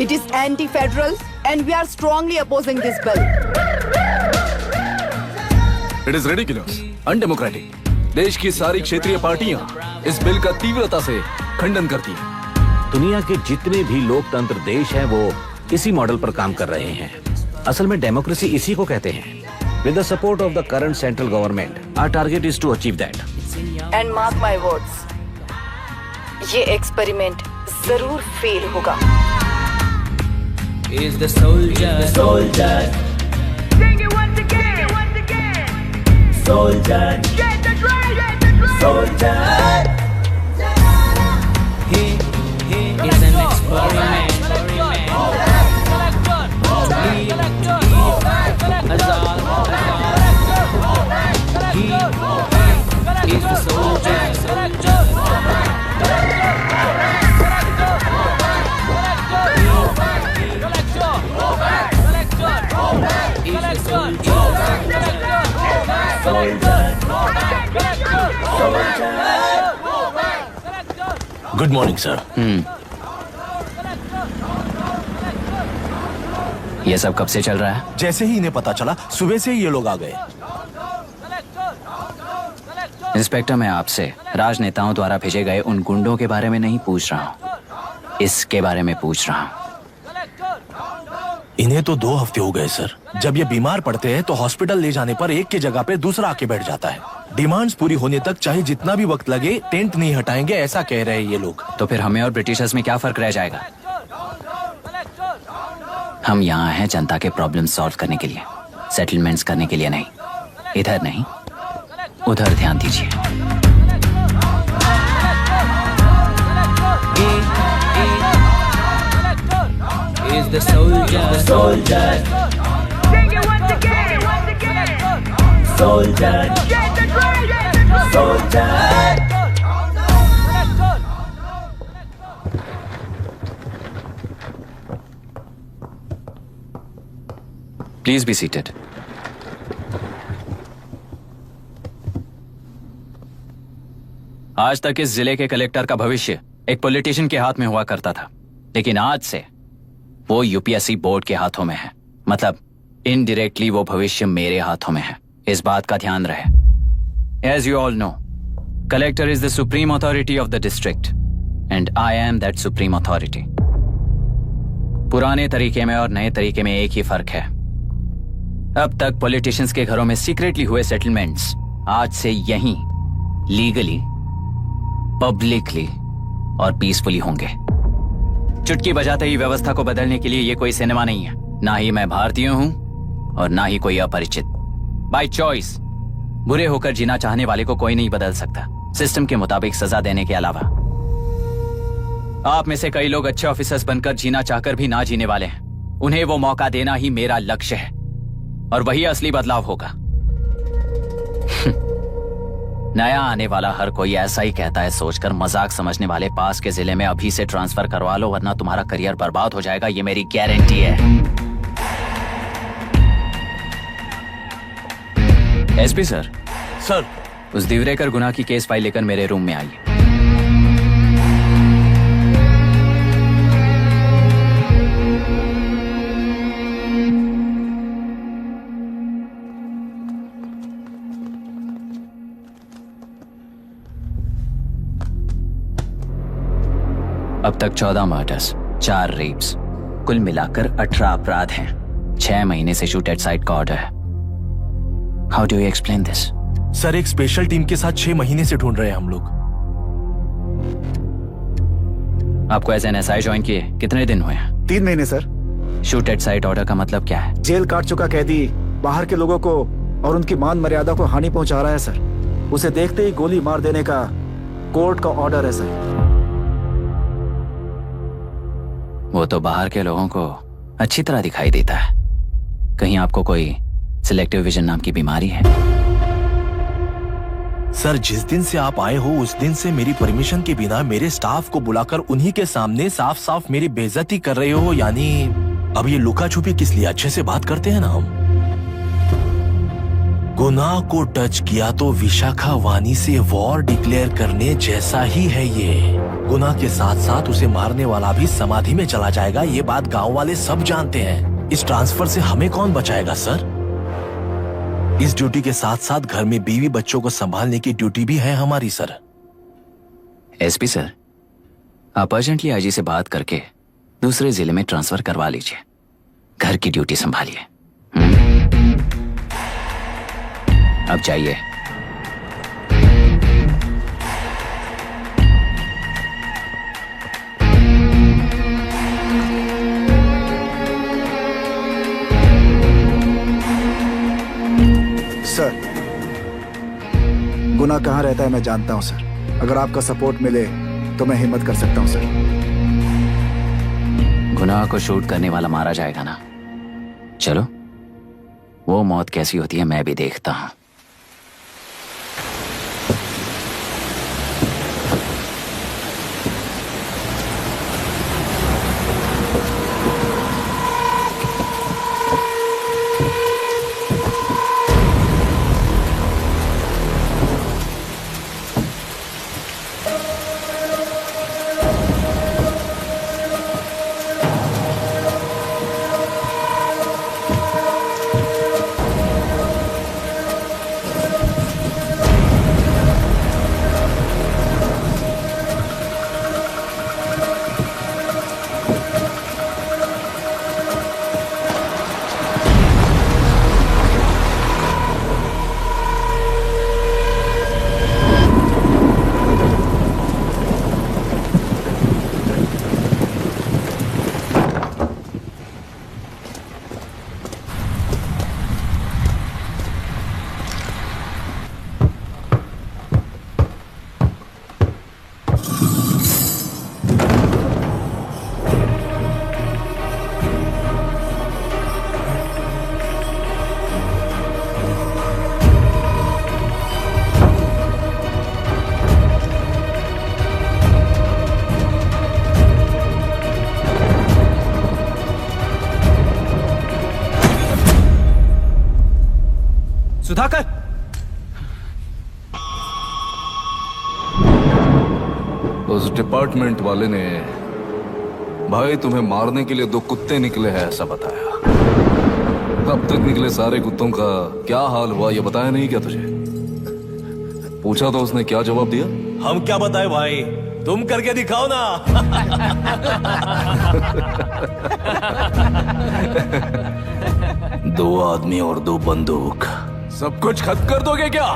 Speaker 4: It is anti federal and we are strongly opposing this bill.
Speaker 2: It is ridiculous, undemocratic. देश की सारी क्षेत्रीय पार्टियां इस बिल का तीव्रता से खंडन करती हैं।
Speaker 12: दुनिया के जितने भी लोकतंत्र देश हैं वो इसी मॉडल पर काम कर रहे हैं। असल में डेमोक्रेसी इसी को कहते हैं। With the support of the current central government our target is to achieve that.
Speaker 4: And mark my words, ये एक्सपेरिमेंट जरूर फेल होगा।
Speaker 19: Is the soldier, Sing it once again, Soldier, get the drum, Soldier. He is an experiment. He is the soldier.
Speaker 15: Good morning sir.
Speaker 10: ये सब कब से चल रहा है?
Speaker 15: जैसे ही इन्हें पता चला सुबह से ही ये लोग आ गए।
Speaker 10: इंस्पेक्टर, मैं आपसे राजनेताओं द्वारा भेजे गए उन गुंडों के बारे में नहीं पूछ रहा हूँ, इसके बारे में पूछ रहा हूँ।
Speaker 15: इन्हें तो 2 हफ्ते हो गए सर। जब ये बीमार पड़ते हैं तो हॉस्पिटल ले जाने पर एक की जगह पे दूसरा आके बैठ जाता है। डिमांड्स पूरी होने तक चाहे जितना भी वक्त लगे टेंट नहीं हटाएंगे, ऐसा कह रहे हैं ये लोग।
Speaker 10: तो फिर हमें और ब्रिटिशर्स में क्या फर्क रह जाएगा? हम यहाँ हैं जनता के प्रॉब्लम सॉल्व करने के लिए, सेटलमेंट्स करने के लिए नहीं। इधर नहीं, उधर ध्यान दीजिए।
Speaker 19: Is the soldier, Sing it once again, Soldier, get the drum, Soldier.
Speaker 10: Please be seated. आज तक इस जिले के कलेक्टर का भविष्य एक पॉलिटिशियन के हाथ में हुआ करता था, लेकिन आज से वो यूपीएससी बोर्ड के हाथों में है। मतलब इनडायरेक्टली वो भविष्य मेरे हाथों में है। इस बात का ध्यान रहे। As you all know, collector is the supreme authority of the district and I am that supreme authority. पुराने तरीके में और नए तरीके में एक ही फर्क है। अब तक पॉलिटिशियंस के घरों में सीक्रेटली हुए सेटलमेंट्स आज से यहीं लीगली, पब्लिकली और पीसफुली होंगे। चुटकी बजाते ही व्यवस्था को बदलने के लिए ये कोई सिनेमा नहीं है। ना ही मैं भारतीय हूं और ना ही कोई अपरिचित। बाय चॉइस बुरे होकर जीना चाहने वाले को कोई नहीं बदल सकता, सिस्टम के मुताबिक सजा देने के अलावा। आप में से कई लोग अच्छे ऑफिसर्स बनकर जीना चाहकर भी ना जीने वाले हैं। उन्हें वो मौका देना ही मेरा लक्ष्य है और वही असली बदलाव होगा। नया आने वाला हर कोई ऐसा ही कहता है सोचकर मजाक समझने वाले पास के जिले में अभी से ट्रांसफर करवा लो, वरना तुम्हारा करियर बर्बाद हो जाएगा। ये मेरी गारंटी है। SP sir.
Speaker 15: सर।
Speaker 10: उस दिवरेकर गुनाह की केस फाइल लेकर मेरे रूम में आइए। अब तक 14 मर्डर्स, 4 रेप्स, कुल मिलाकर 18 अपराध हैं। 6 महीने से शूट एट साइट का ऑर्डर है। How do you explain this?
Speaker 15: Sir, एक स्पेशल टीम के साथ 6 महीने से ढूंढ रहे हैं हम लोग।
Speaker 10: आपको एज एन एसआई ज्वाइन किए कितने दिन हुए?
Speaker 5: 3 महीने sir.
Speaker 10: Shoot at site order का मतलब क्या है?
Speaker 5: जेल काट चुका कैदी बाहर के लोगों को और उनकी मान मर्यादा को हानि पहुंचा रहा है सर। उसे देखते ही गोली मार देने का कोर्ट का ऑर्डर है सर।
Speaker 10: वो तो बाहर के लोगों को अच्छी तरह दिखाई देता है। कहीं आपको कोई सिलेक्टिव विजन नाम की बीमारी है?
Speaker 15: सर, जिस दिन से आप आए हो उस दिन से मेरी परमिशन के बिना मेरे स्टाफ को बुलाकर उन्हीं के सामने साफ साफ मेरी बेइज्जती कर रहे हो। यानी अब ये लुका छुपी किस लिए? अच्छे से बात करते हैं ना हम। गुनाह को टच किया तो विशाखा वानी से वॉर डिक्लेयर करने जैसा ही है ये। गुनाह के साथ साथ उसे मारने वाला भी समाधि में चला जाएगा, ये बात गांव वाले सब जानते हैं। इस ट्रांसफर से हमें कौन बचाएगा सर? इस ड्यूटी के साथ साथ घर में बीवी बच्चों को संभालने की ड्यूटी भी है हमारी सर।
Speaker 10: एसपी सर, आप अर्जेंटली आईजी से बात करके दूसरे जिले में ट्रांसफर करवा लीजिए। घर की ड्यूटी संभालिए। अब जाइए।
Speaker 5: सर, गुनाह कहाँ रहता है मैं जानता हूं सर। अगर आपका सपोर्ट मिले तो मैं हिम्मत कर सकता हूं सर।
Speaker 10: गुनाह को शूट करने वाला मारा जाएगा ना? चलो, वो मौत कैसी होती है मैं भी देखता हूं।
Speaker 3: सुधाकर,
Speaker 2: उस डिपार्टमेंट वाले ने भाई तुम्हें मारने के लिए 2 कुत्ते निकले हैं ऐसा बताया। अब तक निकले सारे कुत्तों का क्या हाल हुआ ये बताया नहीं क्या तुझे? पूछा तो उसने क्या जवाब दिया?
Speaker 15: हम क्या बताए भाई, तुम करके दिखाओ ना।
Speaker 2: 2 आदमी और 2 बंदूक, सब कुछ खत्म कर दोगे क्या?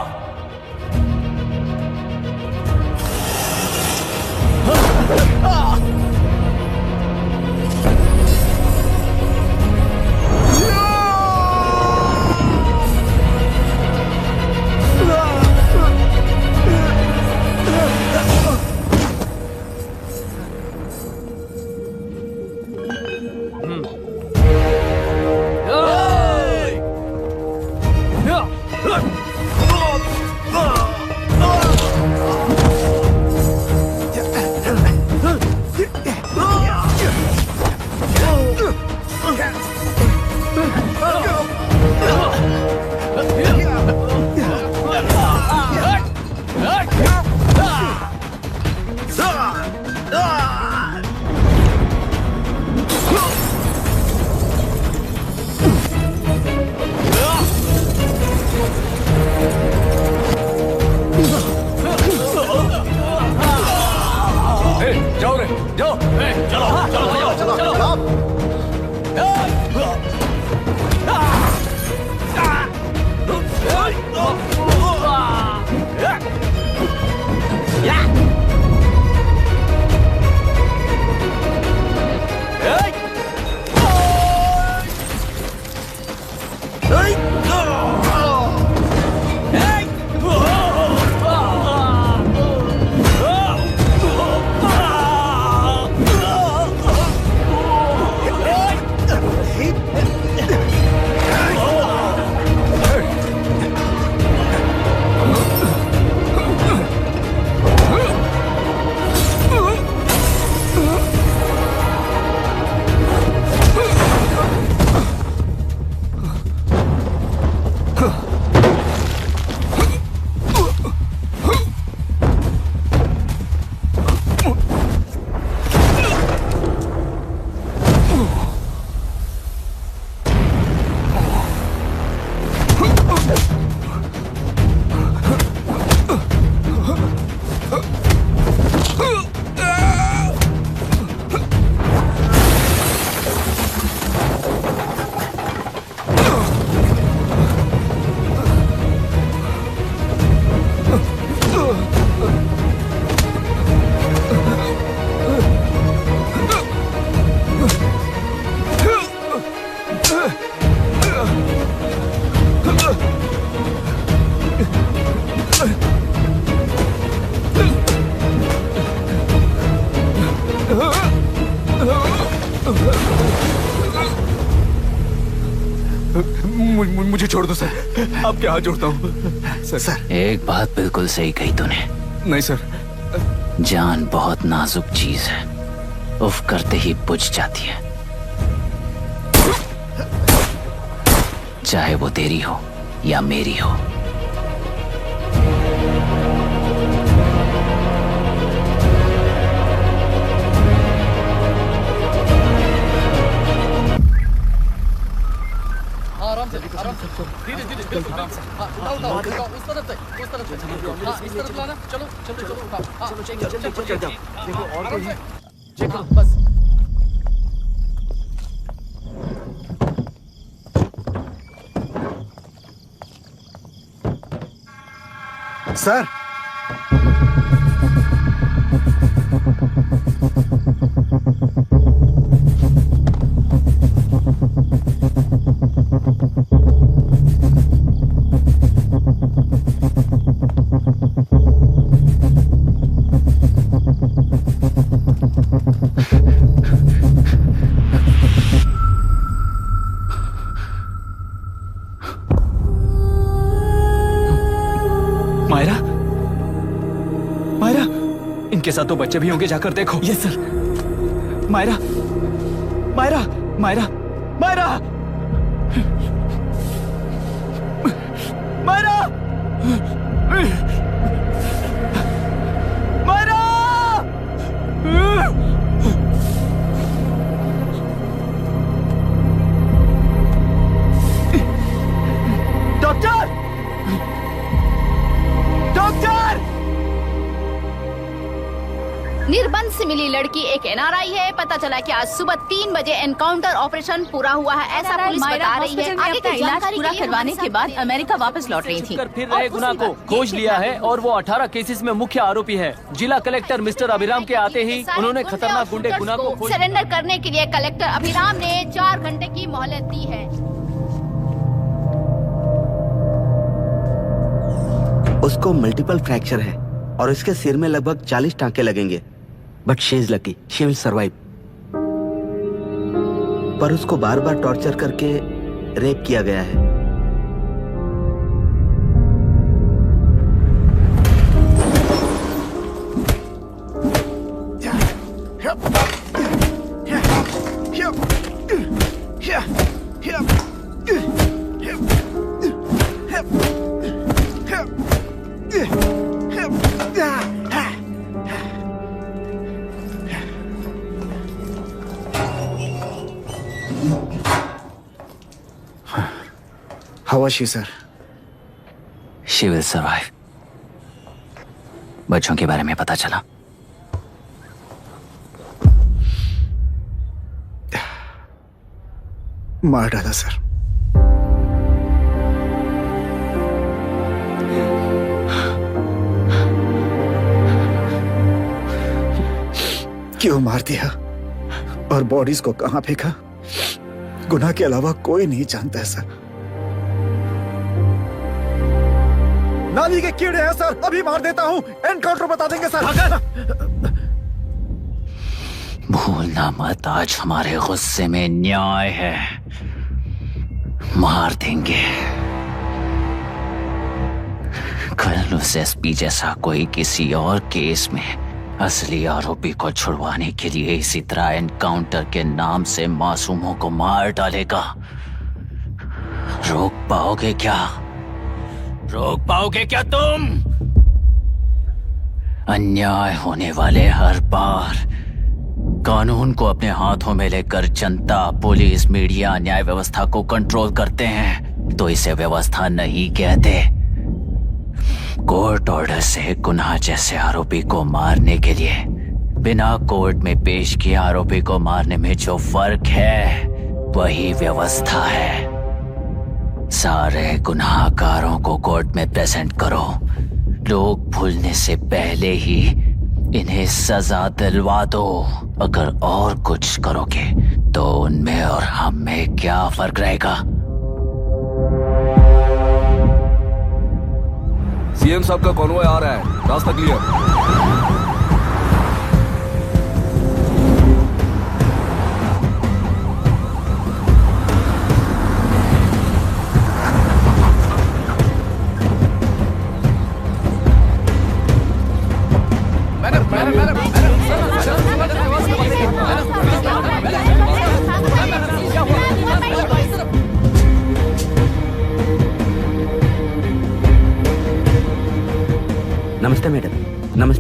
Speaker 2: जाओ रे, जाओ। चलो।
Speaker 3: मुझे छोड़ दो सर, आपके हाथ जोड़ता हूँ सर।
Speaker 10: एक बात बिल्कुल सही कही तूने।
Speaker 3: नहीं सर।
Speaker 10: जान बहुत नाजुक चीज है, उफ करते ही बुझ जाती है, चाहे वो तेरी हो या मेरी हो।
Speaker 16: आराम से धीरे धीरे आराम से। उठाओ उस तरफ से हाँ, इस तरफ लाना। चलो चलो चलो चलो चलो देखो और कोई चेक करो बस।
Speaker 5: सर
Speaker 3: मायरा, मायरा, इनके साथ तो बच्चे भी होंगे, जाकर देखो। Yes sir. Myra, Myra, Myra, Myra, Myra, Myra, doctor, doctor!
Speaker 6: निर्बंध से मिली लड़की एक एनआरआई है। पता चला कि आज सुबह 3 बजे एनकाउंटर ऑपरेशन पूरा हुआ है, ऐसा पुलिस बता रही है। आगे का इलाज पूरा करवाने के बाद अमेरिका वापस लौट रही थी।
Speaker 7: फिर रहे गुना को खोज लिया है और वो 18 केसेस में मुख्य आरोपी है। जिला कलेक्टर मिस्टर अभिराम के आते ही उन्होंने खतरनाक गुंडे गुना को
Speaker 6: सरेंडर करने के लिए कलेक्टर अभिराम ने 4 घंटे की मोहलत दी है।
Speaker 11: उसको मल्टीपल फ्रैक्चर है और इसके सिर में लगभग 40 टांके लगेंगे, but she is lucky, she will survive. पर उसको बार बार टॉर्चर करके रेप किया गया है।
Speaker 5: How was she, sir?
Speaker 10: She will survive. बच्चों के बारे में पता चला?
Speaker 5: मार डाला सर। क्यों मार दिया और बॉडीज को कहां फेंका, गुनाह के अलावा कोई नहीं जानता है सर। नाली के कीड़े हैं सर, अभी मार देता हूं, एनकाउंटर बता देंगे सर।
Speaker 10: भूलना मत, आज हमारे गुस्से में न्याय है, मार देंगे। कल उस एसपी जैसा कोई किसी और केस में असली आरोपी को छुड़वाने के लिए इसी तरह एनकाउंटर के नाम से मासूमों को मार डालेगा। रोक पाओगे क्या? रोक पाओगे क्या तुम? अन्याय होने वाले हर बार कानून को अपने हाथों में लेकर जनता, पुलिस, मीडिया, न्याय व्यवस्था को कंट्रोल करते हैं, तो इसे व्यवस्था नहीं कहते। कोर्ट ऑर्डर से गुनाह जैसे आरोपी को मारने के लिए बिना कोर्ट में पेश किए आरोपी को मारने में जो फर्क है वही व्यवस्था है। सारे गुनाहगारों को कोर्ट में प्रेजेंट करो, लोग भूलने से पहले ही इन्हें सजा दिलवा दो। अगर और कुछ करोगे तो उनमें और हम में क्या फर्क रहेगा?
Speaker 2: सीएम साहब का कॉन्वॉय आ रहा है, रास्ता क्लियर।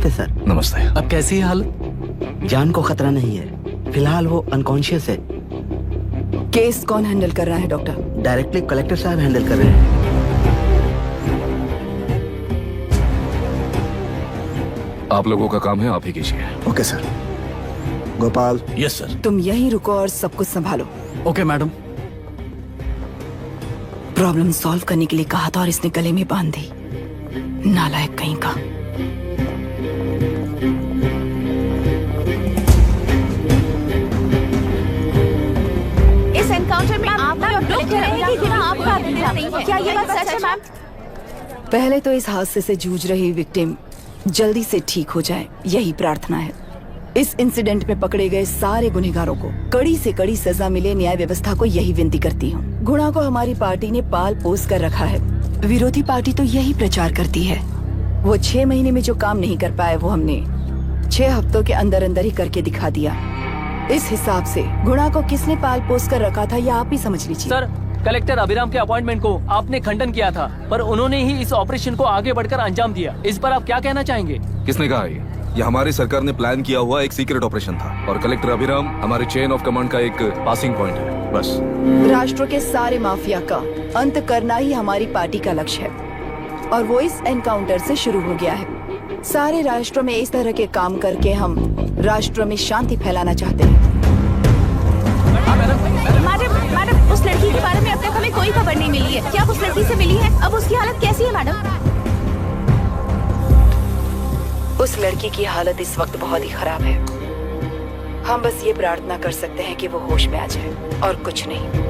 Speaker 11: नमस्ते सर।
Speaker 15: नमस्ते।
Speaker 16: अब कैसी है हालत?
Speaker 11: जान को खतरा नहीं है, फिलहाल वो अनकॉन्शियस है।
Speaker 4: केस कौन हैंडल कर रहा है डॉक्टर?
Speaker 11: डायरेक्टली कलेक्टर साहब हैंडल कर रहे हैं।
Speaker 2: आप लोगों का काम है, आप ही कीजिए।
Speaker 5: Okay sir. Gopal.
Speaker 15: Yes sir.
Speaker 4: तुम यहीं रुको और सब कुछ संभालो।
Speaker 16: Okay madam.
Speaker 4: प्रॉब्लम सॉल्व करने के लिए कहा था और इसने गले में बांध दी। नालायक कहीं का।
Speaker 6: इस एनकाउंटर में आप क्या ये बात सच है मैम?
Speaker 4: पहले तो इस हादसे से जूझ रही विक्टिम जल्दी से ठीक हो जाए, यही प्रार्थना है। इस इंसिडेंट में पकड़े गए सारे गुनहगारों को कड़ी से कड़ी सजा मिले, न्याय व्यवस्था को यही विनती करती हूँ। गुणा को हमारी पार्टी ने पाल पोस कर रखा है। विरोधी पार्टी तो यही प्रचार करती है। वो 6 महीने में जो काम नहीं कर पाए वो हमने 6 हफ्तों के अंदर अंदर ही करके दिखा दिया। इस हिसाब से गुणा को किसने पाल पोस कर रखा था, यह आप ही समझ लीजिए।
Speaker 7: सर, कलेक्टर अभिराम के अपॉइंटमेंट को आपने खंडन किया था, पर उन्होंने ही इस ऑपरेशन को आगे बढ़कर अंजाम दिया। इस पर आप क्या कहना चाहेंगे?
Speaker 2: किसने कहा ये हमारी सरकार ने प्लान किया हुआ एक सीक्रेट ऑपरेशन था और कलेक्टर अभिराम हमारे चेन ऑफ कमांड का एक पासिंग पॉइंट है, बस।
Speaker 4: राष्ट्र के सारे माफिया का अंत करना ही हमारी पार्टी का लक्ष्य है और वो इस एनकाउंटर से शुरू हो गया है। सारे राष्ट्र में इस तरह के काम करके हम राष्ट्र में शांति फैलाना चाहते हैं।
Speaker 6: मैडम, उस लड़की के बारे में अब तक हमें कोई खबर नहीं मिली है। क्या आप उस लड़की से मिली है? अब उसकी हालत कैसी है मैडम?
Speaker 4: उस लड़की की हालत इस वक्त बहुत ही खराब है। हम बस ये प्रार्थना कर सकते हैं कि वो होश में आ जाए और कुछ नहीं।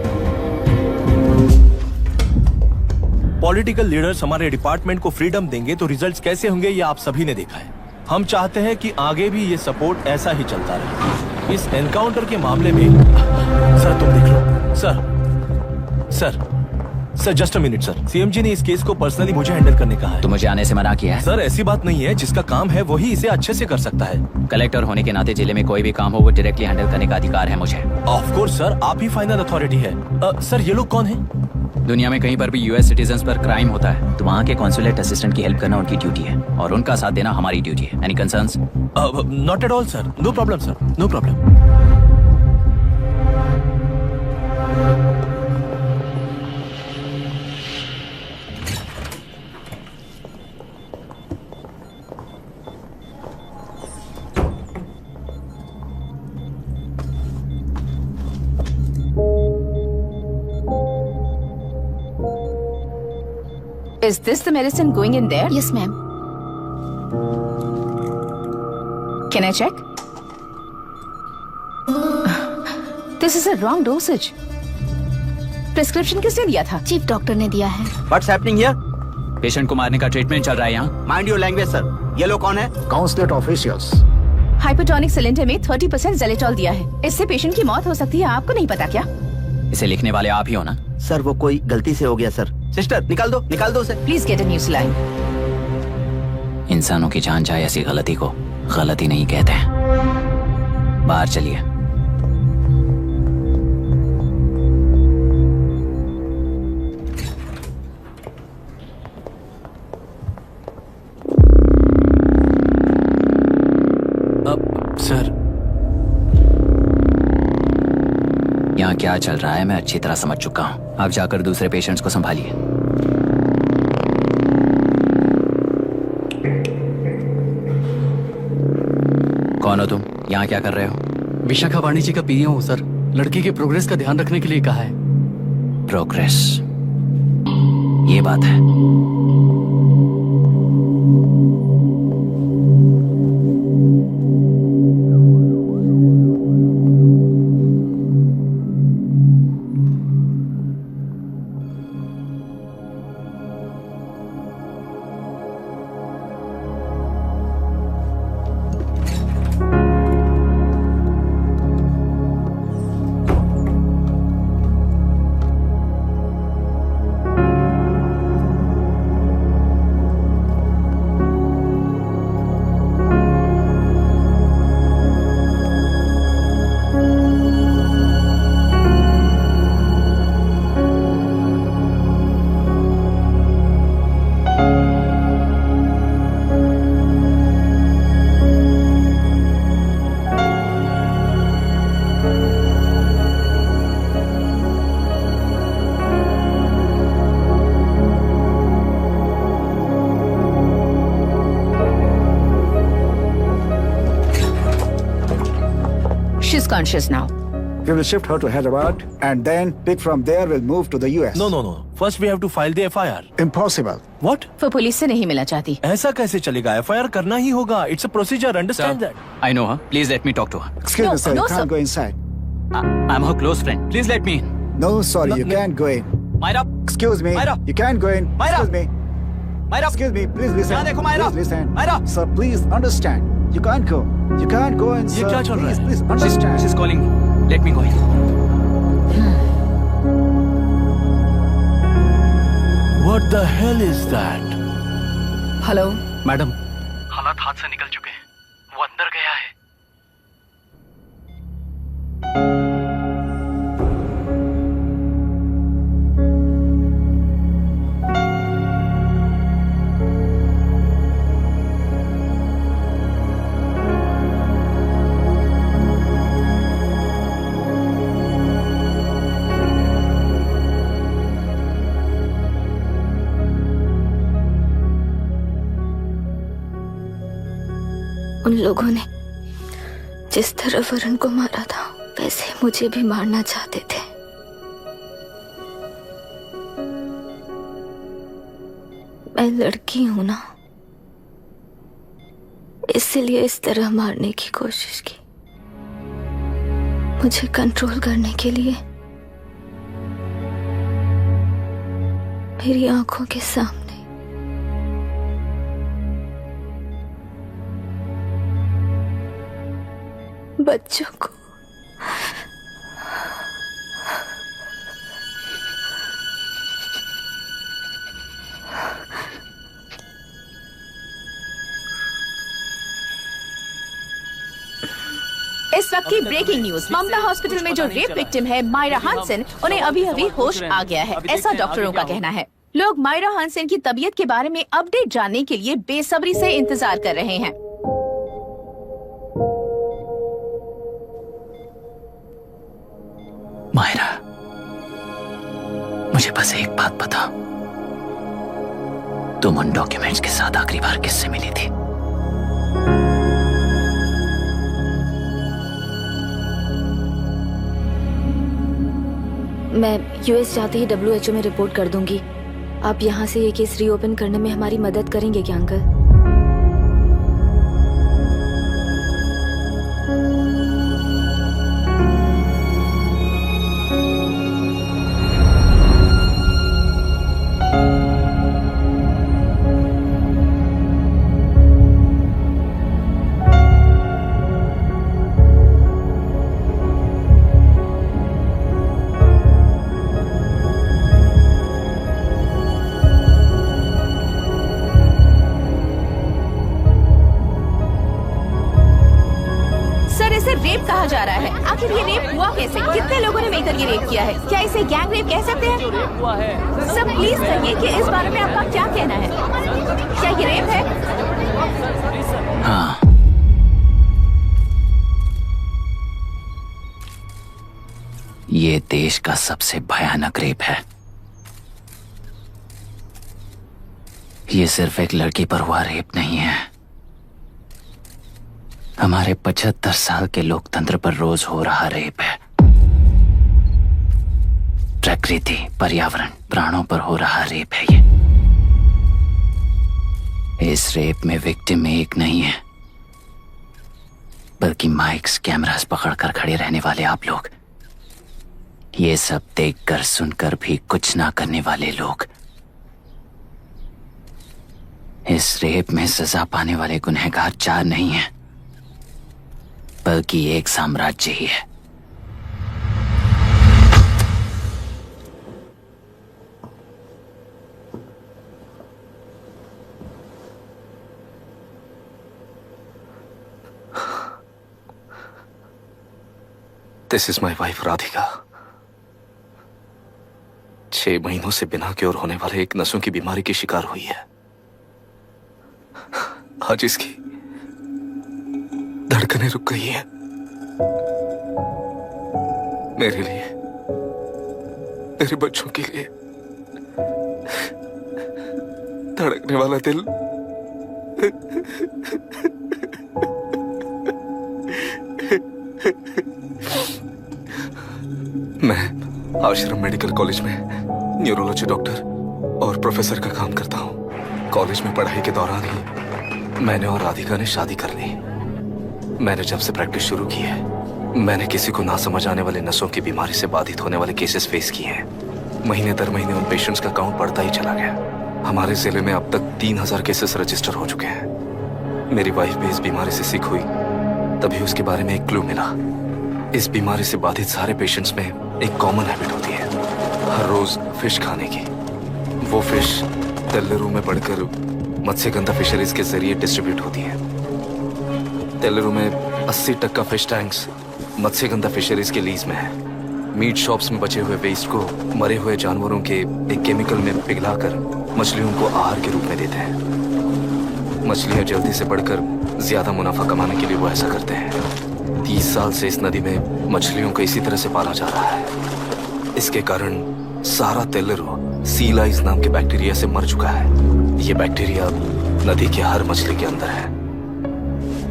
Speaker 15: पॉलिटिकल लीडर्स हमारे डिपार्टमेंट को फ्रीडम देंगे तो रिजल्ट्स कैसे होंगे ये आप सभी ने देखा है। हम चाहते हैं कि आगे भी ये सपोर्ट ऐसा ही चलता रहे। इस एनकाउंटर के मामले में सर तुम देख लो। Sir just a minute sir. CMG ने इस केस को पर्सनली मुझे हैंडल करने कहा है।
Speaker 10: तो मुझे आने से मना किया है?
Speaker 15: सर ऐसी बात नहीं है, जिसका काम है वही इसे अच्छे से कर सकता है।
Speaker 10: कलेक्टर होने के नाते जिले में कोई भी काम हो वो डायरेक्टली हैंडल करने का अधिकार है मुझे।
Speaker 15: ऑफ कोर्स सर, आप ही फाइनल अथॉरिटी है। सर ये लोग कौन है?
Speaker 10: दुनिया में कहीं पर भी यूएस सिटीजन्स पर क्राइम होता है तो वहाँ के कॉन्सुलेट असिस्टेंट की हेल्प करना उनकी ड्यूटी है और उनका साथ देना हमारी ड्यूटी है। Any concerns?
Speaker 15: Not at all sir, no problem sir, no problem.
Speaker 6: Is this the medicine going in there?
Speaker 14: Yes, ma'am.
Speaker 6: Can I check? This is a wrong dosage. Prescription किसने दिया था?
Speaker 14: चीफ डॉक्टर ने दिया है।
Speaker 11: What's happening here?
Speaker 10: Patient को मारने का treatment चल रहा है यहाँ।
Speaker 11: Mind your language, sir. ये लोग कौन है?
Speaker 5: Consulate officials.
Speaker 6: हाइपोटोनिक सिलेंडर में 30% जेलेटॉल दिया है। इससे पेशेंट की मौत हो सकती है, आपको नहीं पता क्या?
Speaker 10: इसे लिखने वाले आप ही हो ना?
Speaker 11: सर वो कोई गलती से हो गया सर। सिस्टर निकाल दो उसे।
Speaker 6: Please get a new saline.
Speaker 10: इंसानों की जान जाए ऐसी गलती को गलती नहीं कहते हैं। बाहर चलिए।
Speaker 15: सर
Speaker 10: यहाँ क्या चल रहा है मैं अच्छी तरह समझ चुका हूँ। आप जाकर दूसरे पेशेंट्स को संभालिए। कौन हो तुम? यहाँ क्या कर रहे हो?
Speaker 16: विशाखा वाणी जी का पीए हूँ सर। लड़की के प्रोग्रेस का ध्यान रखने के लिए कहा है।
Speaker 10: प्रोग्रेस, ये बात है।
Speaker 6: She's conscious now.
Speaker 5: We will shift her to Hyderabad and then pick from there. We'll move to the US.
Speaker 15: No. First we have to file the FIR.
Speaker 5: Impossible.
Speaker 15: What?
Speaker 6: वो पुलिस से नहीं मिलना चाहती।
Speaker 15: ऐसा कैसे चलेगा? FIR करना ही होगा. It's a procedure. Understand that?
Speaker 3: I know her. Please let me talk to her.
Speaker 5: Excuse me, sir.
Speaker 6: no,
Speaker 5: You can't
Speaker 6: sir.
Speaker 5: go inside.
Speaker 3: I'm her close friend. Please let me in.
Speaker 5: No, sorry. You can't go in.
Speaker 3: Myra.
Speaker 5: Excuse me.
Speaker 3: Myra.
Speaker 5: You can't go in.
Speaker 3: Myra.
Speaker 5: Excuse me.
Speaker 3: Myra.
Speaker 5: Excuse me. Please listen.
Speaker 3: यहाँ देखो, Myra.
Speaker 5: Please listen.
Speaker 3: Myra.
Speaker 5: Sir, please understand. You can't go. You can't go in, sir.
Speaker 15: ये क्या चल रहा है?
Speaker 5: Please understand.
Speaker 3: She's calling me. Let me go in.
Speaker 15: What the hell is that?
Speaker 4: Hello
Speaker 3: madam,
Speaker 16: हालात हाथ से निकल चुके हैं। वो अंदर गया है।
Speaker 13: उन लोगों ने जिस तरह वरुण को मारा था वैसे मुझे भी मारना चाहते थे। मैं लड़की हूं ना, इसलिए इस तरह मारने की कोशिश की। मुझे कंट्रोल करने के लिए मेरी आंखों के सामने बच्चों को
Speaker 6: इस वक्त की ब्रेकिंग न्यूज, ममता हॉस्पिटल में जो रेप विक्टिम है मायरा हानसन, उन्हें अभी अभी होश आ गया है, ऐसा डॉक्टरों का कहना है। लोग मायरा हानसन की तबीयत के बारे में अपडेट जानने के लिए बेसब्री से इंतजार कर रहे हैं।
Speaker 10: मायरा, मुझे बस एक बात बता, तुम उन डॉक्यूमेंट्स के साथ आखिरी बार किससे मिली थी?
Speaker 13: मैं यूएस जाते ही WHO में रिपोर्ट कर दूंगी। आप यहाँ से ये केस रीओपन करने में हमारी मदद करेंगे क्या अंकल?
Speaker 6: रेप कहा जा रहा है। आखिर ये रेप हुआ कैसे? कितने लोगों ने मिलकर ये रेप किया है? क्या इसे गैंग रेप कह सकते हैं?
Speaker 7: रेप हुआ है।
Speaker 6: सब प्लीज कहिए कि इस बारे में आपका क्या कहना है? क्या ये रेप है?
Speaker 10: हाँ, ये देश का सबसे भयानक रेप है। ये सिर्फ एक लड़की पर हुआ रेप नहीं है, हमारे 75 साल के लोकतंत्र पर रोज हो रहा रेप है। प्रकृति, पर्यावरण, प्राणों पर हो रहा रेप है ये। इस रेप में विक्टिम एक नहीं है, बल्कि माइक्स, कैमरास पकड़कर खड़े रहने वाले आप लोग, ये सब देखकर सुनकर भी कुछ ना करने वाले लोग। इस रेप में सजा पाने वाले गुनहगार 4 नहीं हैं, बल्कि एक साम्राज्य ही है।
Speaker 2: This is my wife Radhika. 6 महीनों से बिना क्योर होने वाले एक नसों की बीमारी की शिकार हुई है। आज इसकी धड़कनें रुक गई हैं। मेरे लिए, मेरे बच्चों के लिए धड़कने वाला दिल मैं आश्रम मेडिकल कॉलेज में न्यूरोलॉजी डॉक्टर और प्रोफेसर का काम करता हूँ। कॉलेज में पढ़ाई के दौरान ही मैंने और राधिका ने शादी कर ली। मैंने जब से प्रैक्टिस शुरू की है, मैंने किसी को ना समझ आने वाले नसों की बीमारी से बाधित होने वाले केसेस फेस किए हैं। महीने दर महीने उन पेशेंट्स का काउंट बढ़ता ही चला गया। हमारे जिले में अब तक 3000 केसेस रजिस्टर हो चुके हैं। मेरी वाइफ भी इस बीमारी से सिक हुई, तभी उसके बारे में एक क्लू मिला। इस बीमारी से बाधित सारे पेशेंट्स में एक कॉमन हैबिट होती है, हर रोज फिश खाने की। वो फिश तेल्लेरू में पड़कर मत्स्यगंधा फिशरीज के जरिए डिस्ट्रीब्यूट होती है। तेल्लेरू में 80% फिश टैंक्स मत्स्यगंधा फिशरीज के लीज में है। मीट शॉप्स में बचे हुए वेस्ट को मरे हुए जानवरों के एक केमिकल में पिघलाकर मछलियों को आहार के रूप में देते हैं। मछलियां जल्दी से बढ़कर ज्यादा मुनाफा कमाने के लिए वो ऐसा करते हैं। 30 साल से इस नदी में मछलियों को इसी तरह से पाला जा रहा है। इसके कारण सारा तेल्लेरू सी लाइस नाम के बैक्टीरिया से मर चुका है। ये बैक्टीरिया नदी के हर मछली के अंदर है।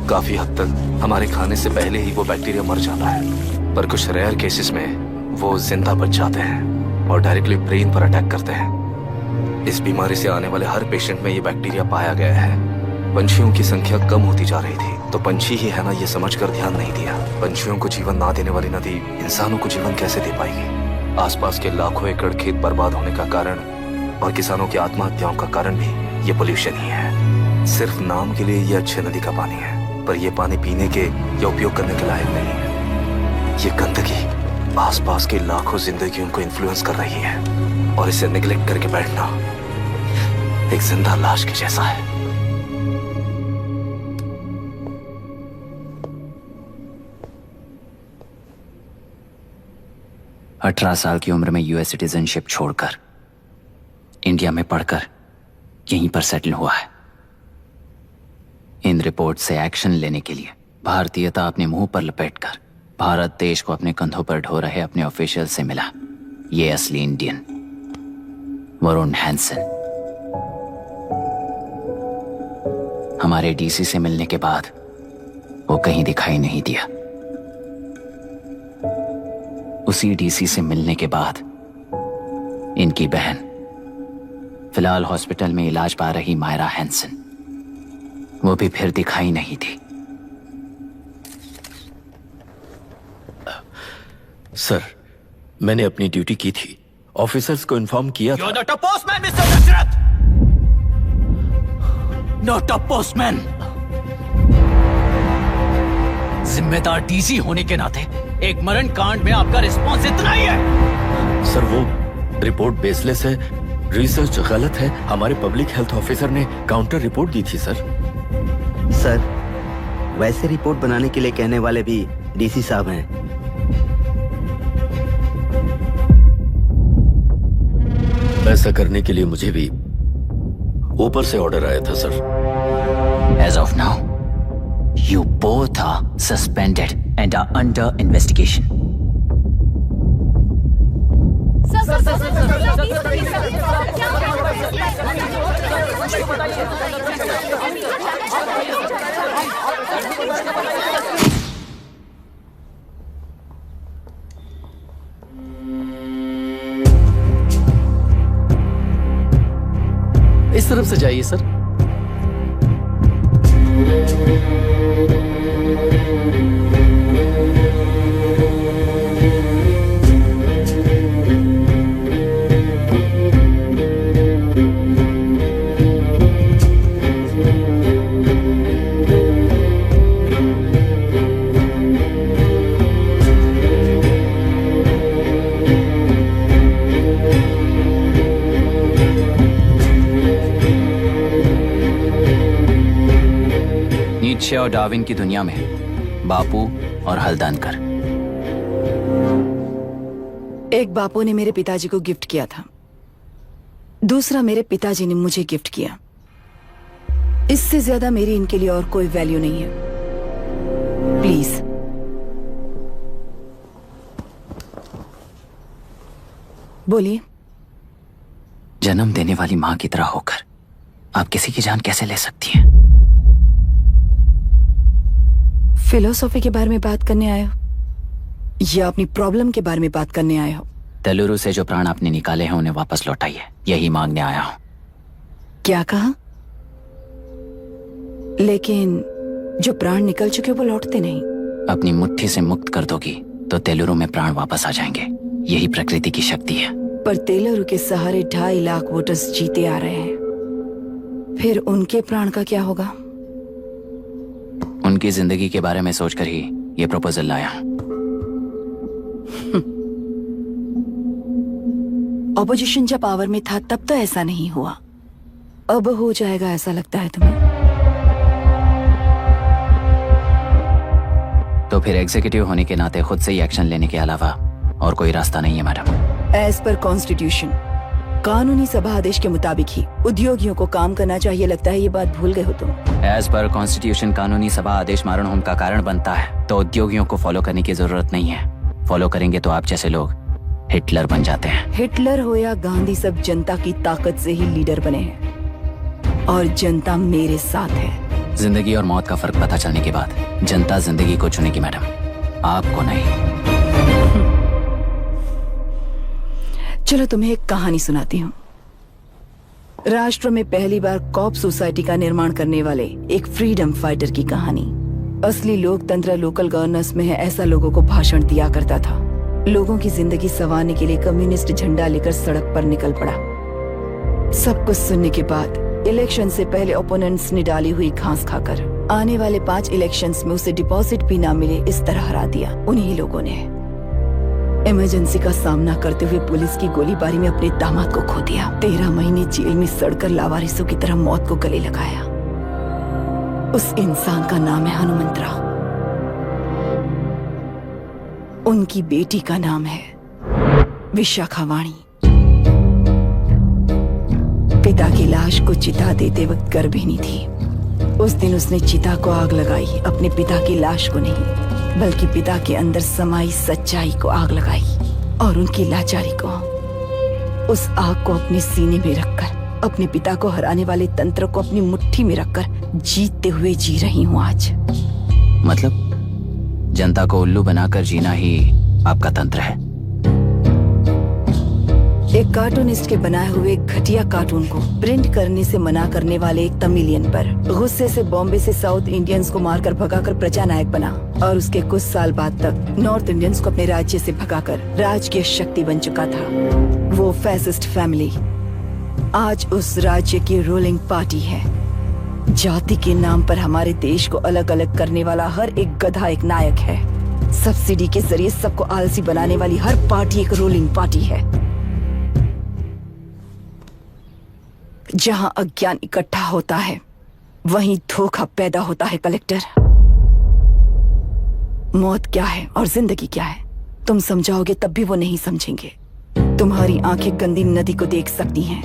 Speaker 2: काफी हद तक हमारे खाने से पहले ही वो बैक्टीरिया मर जाता है, पर कुछ रेयर केसेस में वो जिंदा बच जाते हैं और डायरेक्टली ब्रेन पर अटैक करते हैं। इस बीमारी से आने वाले हर पेशेंट में ये बैक्टीरिया पाया गया है। पंछियों की संख्या कम होती जा रही थी, तो पंछी ही है ना ये समझकर ध्यान नहीं दिया। पंछियों को जीवन ना देने वाली नदी इंसानों को जीवन कैसे दे पाएगी? आसपास के लाखों एकड़ खेत बर्बाद होने का कारण और किसानों की आत्महत्याओं का कारण भी ये पोल्यूशन ही है। सिर्फ नाम के लिए ये अच्छे नदी का पानी है, पर यह पानी पीने के या उपयोग करने के लायक नहीं है। ये गंदगी आसपास के लाखों जिंदगियों को इन्फ्लुएंस कर रही है और इसे निगलेक्ट करके बैठना एक जिंदा लाश के जैसा है।
Speaker 10: अठारह साल की उम्र में यूएस सिटीजनशिप छोड़कर इंडिया में पढ़कर यहीं पर सेटल हुआ है। इन रिपोर्ट से एक्शन लेने के लिए भारतीयता अपने मुंह पर लपेटकर भारत देश को अपने कंधों पर ढो रहे अपने ऑफिशियल से मिला ये असली इंडियन वरुण हैंसन। हमारे डीसी से मिलने के बाद वो कहीं दिखाई नहीं दिया। उसी डीसी से मिलने के बाद इनकी बहन, फिलहाल हॉस्पिटल में इलाज पा रही मायरा हैंसन, वो भी फिर दिखाई नहीं दी।
Speaker 8: सर, मैंने अपनी ड्यूटी की थी, ऑफिसर्स को इन्फॉर्म किया था।
Speaker 3: You're not a postman, Mr. Dashrath! Not a postman! जिम्मेदार डीसी होने के नाते एक मरण कांड में आपका रिस्पॉन्स इतना ही है।
Speaker 8: सर, वो रिपोर्ट बेसलेस है, रिसर्च गलत है। हमारे पब्लिक हेल्थ ऑफिसर ने काउंटर रिपोर्ट दी थी सर।
Speaker 11: सर, वैसे रिपोर्ट बनाने के लिए कहने वाले भी डीसी साहब हैं।
Speaker 8: ऐसा करने के लिए मुझे भी ऊपर से ऑर्डर आया था sir.
Speaker 10: As of now, you both are suspended and are under investigation.
Speaker 16: इस तरफ से जाइए सर।
Speaker 10: नीत्शे और डार्विन की दुनिया में बापू और हल्दानकर।
Speaker 4: एक बापू ने मेरे पिताजी को गिफ्ट किया था, दूसरा मेरे पिताजी ने मुझे गिफ्ट किया। इससे ज्यादा मेरी इनके लिए और कोई वैल्यू नहीं है। प्लीज बोलिए।
Speaker 10: जन्म देने वाली मां की तरह होकर आप किसी की जान कैसे ले सकती हैं?
Speaker 4: फिलोसॉफी के बारे में बात करने आए हो? या अपनी प्रॉब्लम के बारे में बात करने आए हो?
Speaker 10: तेलुरु से जो प्राण आपने निकाले हैं उन्हें वापस लौटाइए, यही मांगने आया हूँ।
Speaker 4: क्या कहा? लेकिन जो प्राण निकल चुके वो लौटते नहीं।
Speaker 10: अपनी मुट्ठी से मुक्त कर दोगी तो तेलुरु में प्राण वापस आ जाएंगे, यही प्रकृति की शक्ति है।
Speaker 4: पर तेलुरु के सहारे 2.5 लाख वोटर्स जीते आ रहे हैं, फिर उनके प्राण का क्या होगा?
Speaker 10: उनकी जिंदगी के बारे में सोचकर ही ये प्रपोजल लाया हूं।
Speaker 4: ऑपोजिशन जब पावर में था तब तो ऐसा नहीं हुआ, अब हो जाएगा ऐसा लगता है तुम्हें?
Speaker 10: तो फिर एग्जीक्यूटिव होने के नाते खुद से ही एक्शन लेने के अलावा और कोई रास्ता नहीं है मैडम।
Speaker 4: एज पर कॉन्स्टिट्यूशन, कानूनी सभा आदेश के मुताबिक ही उद्योगियों को काम करना चाहिए। लगता है ये बात भूल गए हो तुम।
Speaker 10: एज पर कॉन्स्टिट्यूशन कानूनी सभा आदेश मारण होम का कारण बनता है, तो उद्योगियों को फॉलो करने की जरूरत नहीं है। फॉलो करेंगे तो आप जैसे लोग हिटलर बन जाते हैं।
Speaker 4: हिटलर हो या गांधी, सब जनता की ताकत से ही लीडर बने हैं और जनता मेरे साथ है।
Speaker 10: जिंदगी और मौत का फर्क पता चलने के बाद जनता जिंदगी को चुनेगी मैडम, आपको नहीं।
Speaker 4: चलो तुम्हें एक कहानी सुनाती हूँ। राष्ट्र में पहली बार कॉप सोसाइटी का निर्माण करने वाले एक फ्रीडम फाइटर की कहानी। असली लोकतंत्र लोकल गवर्नेंस में है, ऐसा लोगों को भाषण दिया करता था। लोगों की जिंदगी संवारने के लिए कम्युनिस्ट झंडा लेकर सड़क पर निकल पड़ा। सब कुछ सुनने के बाद इलेक्शन से पहले ओपोनेंट्स ने डाली हुई घास खाकर आने वाले 5 इलेक्शंस में उसे डिपॉजिट भी ना मिले इस तरह हरा दिया। उन्हीं लोगों ने इमरजेंसी का सामना करते हुए पुलिस की गोलीबारी में अपने दामाद को खो दिया। 13 महीने जेल में सड़कर लावारिसों की तरह मौत को गले लगाया। उस इंसान का नाम है हनुमंतराव। उनकी बेटी का नाम है विशाखावाणी। पिता की लाश को चिता देते वक्त गर्भिणी थी। उस दिन उसने चिता को आग लगाई, अपने पिता की लाश को नहीं बल्कि पिता के अंदर समाई सच्चाई को आग लगाई और उनकी लाचारी को। उस आग को अपने सीने में रखकर अपने पिता को हराने वाले तंत्र को अपनी मुट्ठी में रखकर जीतते हुए जी रही हूँ आज।
Speaker 10: मतलब जनता को उल्लू बनाकर जीना ही आपका तंत्र है?
Speaker 4: एक कार्टूनिस्ट के बनाए हुए घटिया कार्टून को प्रिंट करने से मना करने वाले एक तमिलियन पर गुस्से से बॉम्बे से साउथ इंडियंस को मारकर भगाकर प्रजानायक बना और उसके कुछ साल बाद तक नॉर्थ इंडियंस को अपने राज्य से भगाकर राजकीय शक्ति बन चुका था। वो फैसिस्ट फैमिली आज उस राज्य की रूलिंग पार्टी है। जाति के नाम पर हमारे देश को अलग अलग करने वाला हर एक गधा एक नायक है। सब्सिडी के जरिए सबको आलसी बनाने वाली हर पार्टी एक रूलिंग पार्टी है। जहां अज्ञान इकट्ठा होता है वहीं धोखा पैदा होता है। कलेक्टर, मौत क्या है और जिंदगी क्या है तुम समझाओगे तब भी वो नहीं समझेंगे। तुम्हारी आंखें गंदी नदी को देख सकती हैं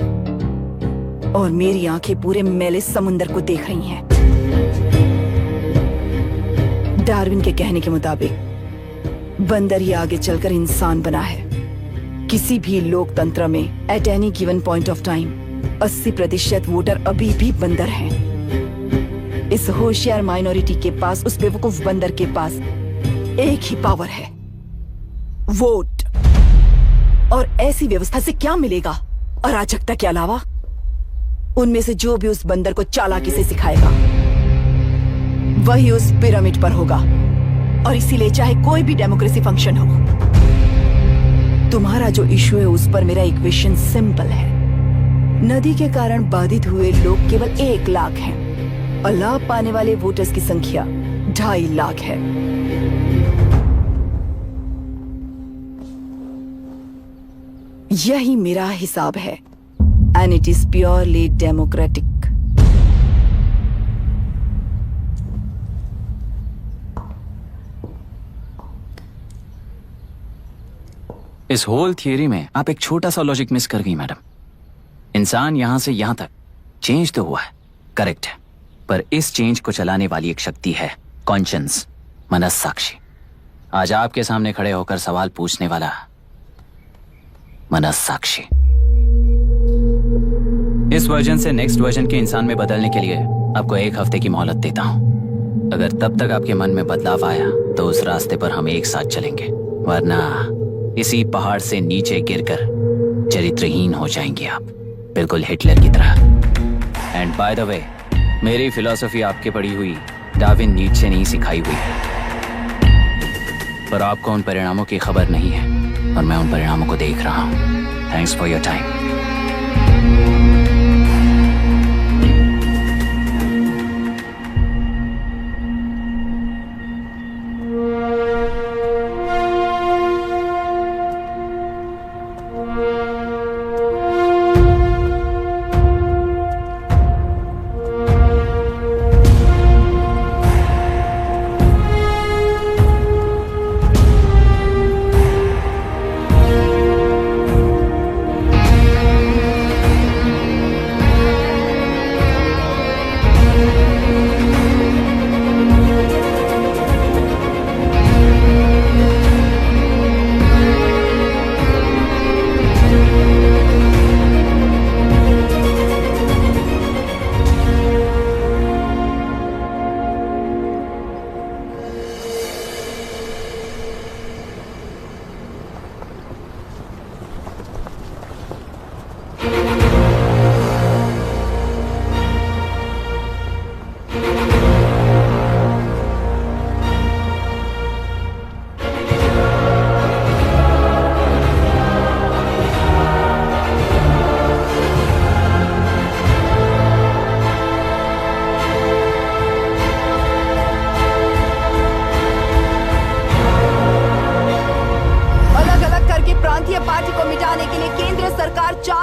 Speaker 4: और मेरी आंखें पूरे मैले समुंदर को देख रही हैं। डार्विन के कहने के मुताबिक बंदर ही आगे चलकर इंसान बना है। किसी भी लोकतंत्र में at any given point of time 80% voter अभी भी बंदर हैं। इस होशियार माइनॉरिटी के पास, उस बेवकूफ बंदर के पास एक ही पावर है, वोट। और ऐसी व्यवस्था से क्या मिलेगा अराजकता के अलावा? उनमें से जो भी उस बंदर को चालाकी से सिखाएगा वही उस पिरामिड पर होगा। और इसीलिए चाहे कोई भी डेमोक्रेसी फंक्शन हो, तुम्हारा जो इशू है उस पर मेरा इक्वेशन सिंपल है। नदी के कारण बाधित हुए लोग केवल 1 लाख हैं और लाभ पाने वाले वोटर्स की संख्या 2.5 लाख है। यही मेरा हिसाब है and it is purely democratic.
Speaker 10: इस होल थियरी में आप एक छोटा सा लॉजिक मिस कर गई मैडम। इंसान यहां से यहां तक चेंज तो हुआ है, करेक्ट है, पर इस चेंज को चलाने वाली एक शक्ति है, कॉन्शियंस, मनस्साक्षी। आज आपके सामने खड़े होकर सवाल पूछने वाला मनस्साक्षी। इस वर्जन से नेक्स्ट वर्जन के इंसान में बदलने के लिए आपको 1 हफ्ते की मोहलत देता हूं। अगर तब तक आपके मन में बदलाव आया तो उस रास्ते पर हम एक साथ चलेंगे, वरना इसी पहाड़ से नीचे गिरकर चरित्रहीन हो जाएंगे आप, बिल्कुल हिटलर की तरह। एंड बाय द वे, मेरी फिलॉसफी आपके पढ़ी हुई डार्विन नीचे नहीं सिखाई हुई है, पर आपको उन परिणामों की खबर नहीं है और मैं उन परिणामों को देख रहा हूं। Thanks for your time.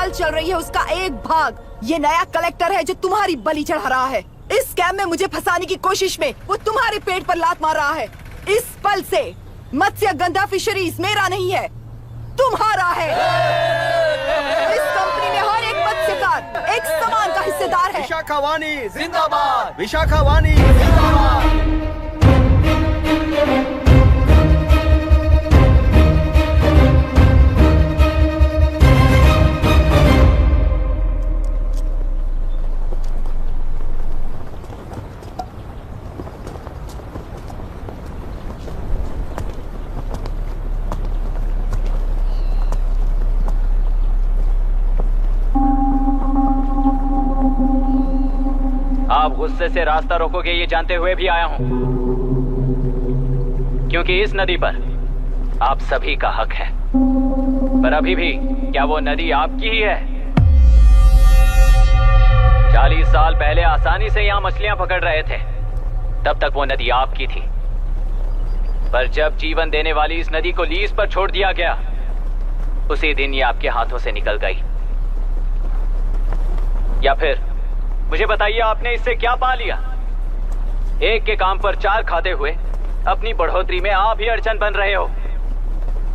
Speaker 4: चल रही है उसका एक भाग ये नया कलेक्टर है जो तुम्हारी बलि चढ़ा रहा है। इस स्कैम में मुझे फंसाने की कोशिश में वो तुम्हारे पेट पर लात मार रहा है। इस पल से मत्स्य गंधा फिशरीज मेरा नहीं है, तुम्हारा है। इस कंपनी में हर एक मत्स्यकार एक समान का हिस्सेदार है।
Speaker 11: विशाखावाणी जिंदाबाद, विशाखावाणी जिंदाबाद।
Speaker 10: आप गुस्से से रास्ता रोकोगे ये जानते हुए भी आया हूं, क्योंकि इस नदी पर आप सभी का हक है। पर अभी भी क्या वो नदी आपकी ही है? 40 साल पहले आसानी से यहां मछलियां पकड़ रहे थे, तब तक वो नदी आपकी थी। पर जब जीवन देने वाली इस नदी को लीज पर छोड़ दिया गया, उसी दिन ये आपके हाथों से निकल गई। या फिर मुझे बताइए, आपने इससे क्या पा लिया? एक के काम पर 4 खाते हुए अपनी बढ़ोतरी में आप ही अड़चन बन रहे हो।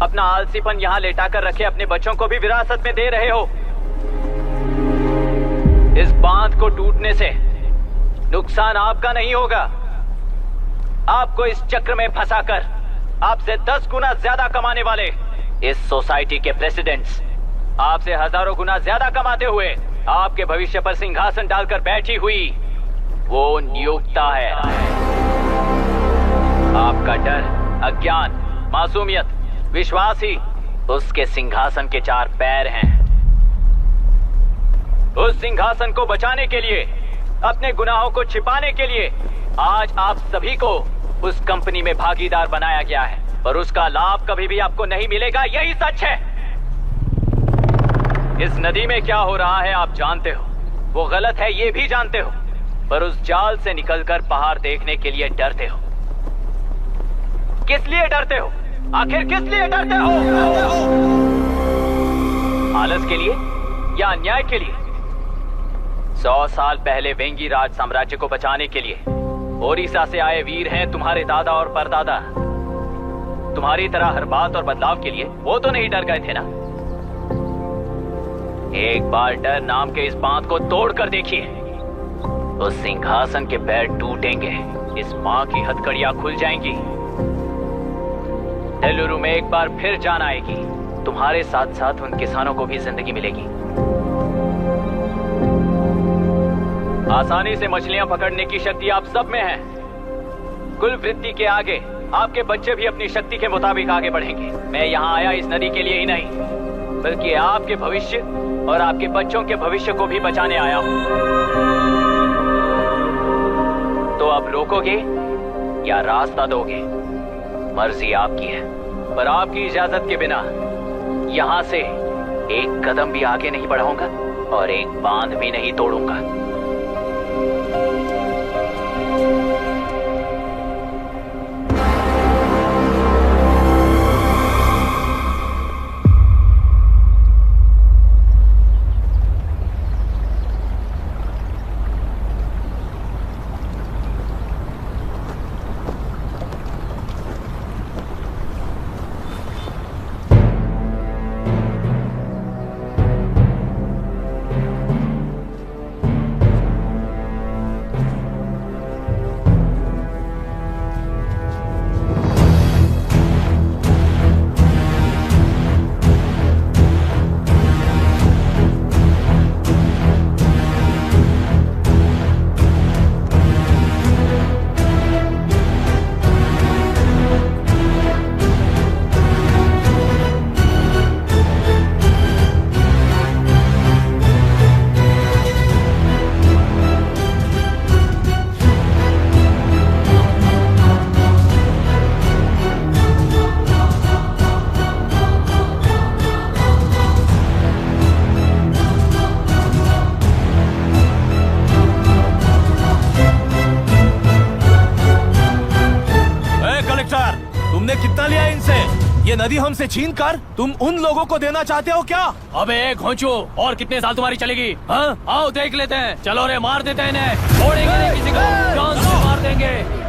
Speaker 10: अपना आलसीपन यहाँ लेटा कर रखे अपने बच्चों को भी विरासत में दे रहे हो। इस बांध को टूटने से नुकसान आपका नहीं होगा, आपको इस चक्र में फंसाकर आपसे 10 गुना ज्यादा कमाने वाले इस सोसाइटी के प्रेसिडेंट्स आपसे हजारों गुना ज्यादा कमाते हुए आपके भविष्य पर सिंहासन डालकर बैठी हुई वो नियोक्ता है। आपका डर, अज्ञान, मासूमियत, विश्वास ही उसके सिंहासन के 4 पैर हैं। उस सिंहासन को बचाने के लिए, अपने गुनाहों को छिपाने के लिए आज आप सभी को उस कंपनी में भागीदार बनाया गया है, पर उसका लाभ कभी भी आपको नहीं मिलेगा। यही सच है। इस नदी में क्या हो रहा है आप जानते हो, वो गलत है ये भी जानते हो, पर उस जाल से निकलकर पहाड़ देखने के लिए डरते हो। किस लिए डरते हो? आखिर किस लिए डरते हो? आलस के लिए या अन्याय के लिए? 100 साल पहले वेंगी राज साम्राज्य को बचाने के लिए ओडिशा से आए वीर हैं तुम्हारे दादा और परदादा। तुम्हारी तरह हर बात और बदलाव के लिए वो तो नहीं डर गए थे ना। एक बार डर नाम के इस बांध को तोड़ कर देखिए, तो सिंहासन के पैर टूटेंगे, इस मां की हथकड़ियां खुल जाएंगी। नेल्लूरू में एक बार फिर जान आएगी, तुम्हारे साथ साथ उन किसानों को भी जिंदगी मिलेगी। आसानी से मछलियां पकड़ने की शक्ति आप सब में है। कुल वृत्ति के आगे
Speaker 7: आपके बच्चे भी अपनी शक्ति के मुताबिक आगे बढ़ेंगे। मैं यहाँ आया इस नदी के लिए ही नहीं, बल्कि आपके भविष्य और आपके बच्चों के भविष्य को भी बचाने आया हूँ। तो आप रोकोगे या रास्ता दोगे, मर्जी आपकी है, पर आपकी इजाजत के बिना यहाँ से एक कदम भी आगे नहीं बढ़ाऊंगा और एक बांध भी नहीं तोड़ूंगा।
Speaker 15: कितना लिया इनसे? ये नदी हमसे छीन कर तुम उन लोगों को देना चाहते हो क्या?
Speaker 7: अबे घोंचू, और कितने साल तुम्हारी चलेगी? हाँ, आओ देख लेते हैं। चलो रे, मार देते हैं इन्हें, छोड़ेंगे नहीं किसी को, जान से मार देंगे।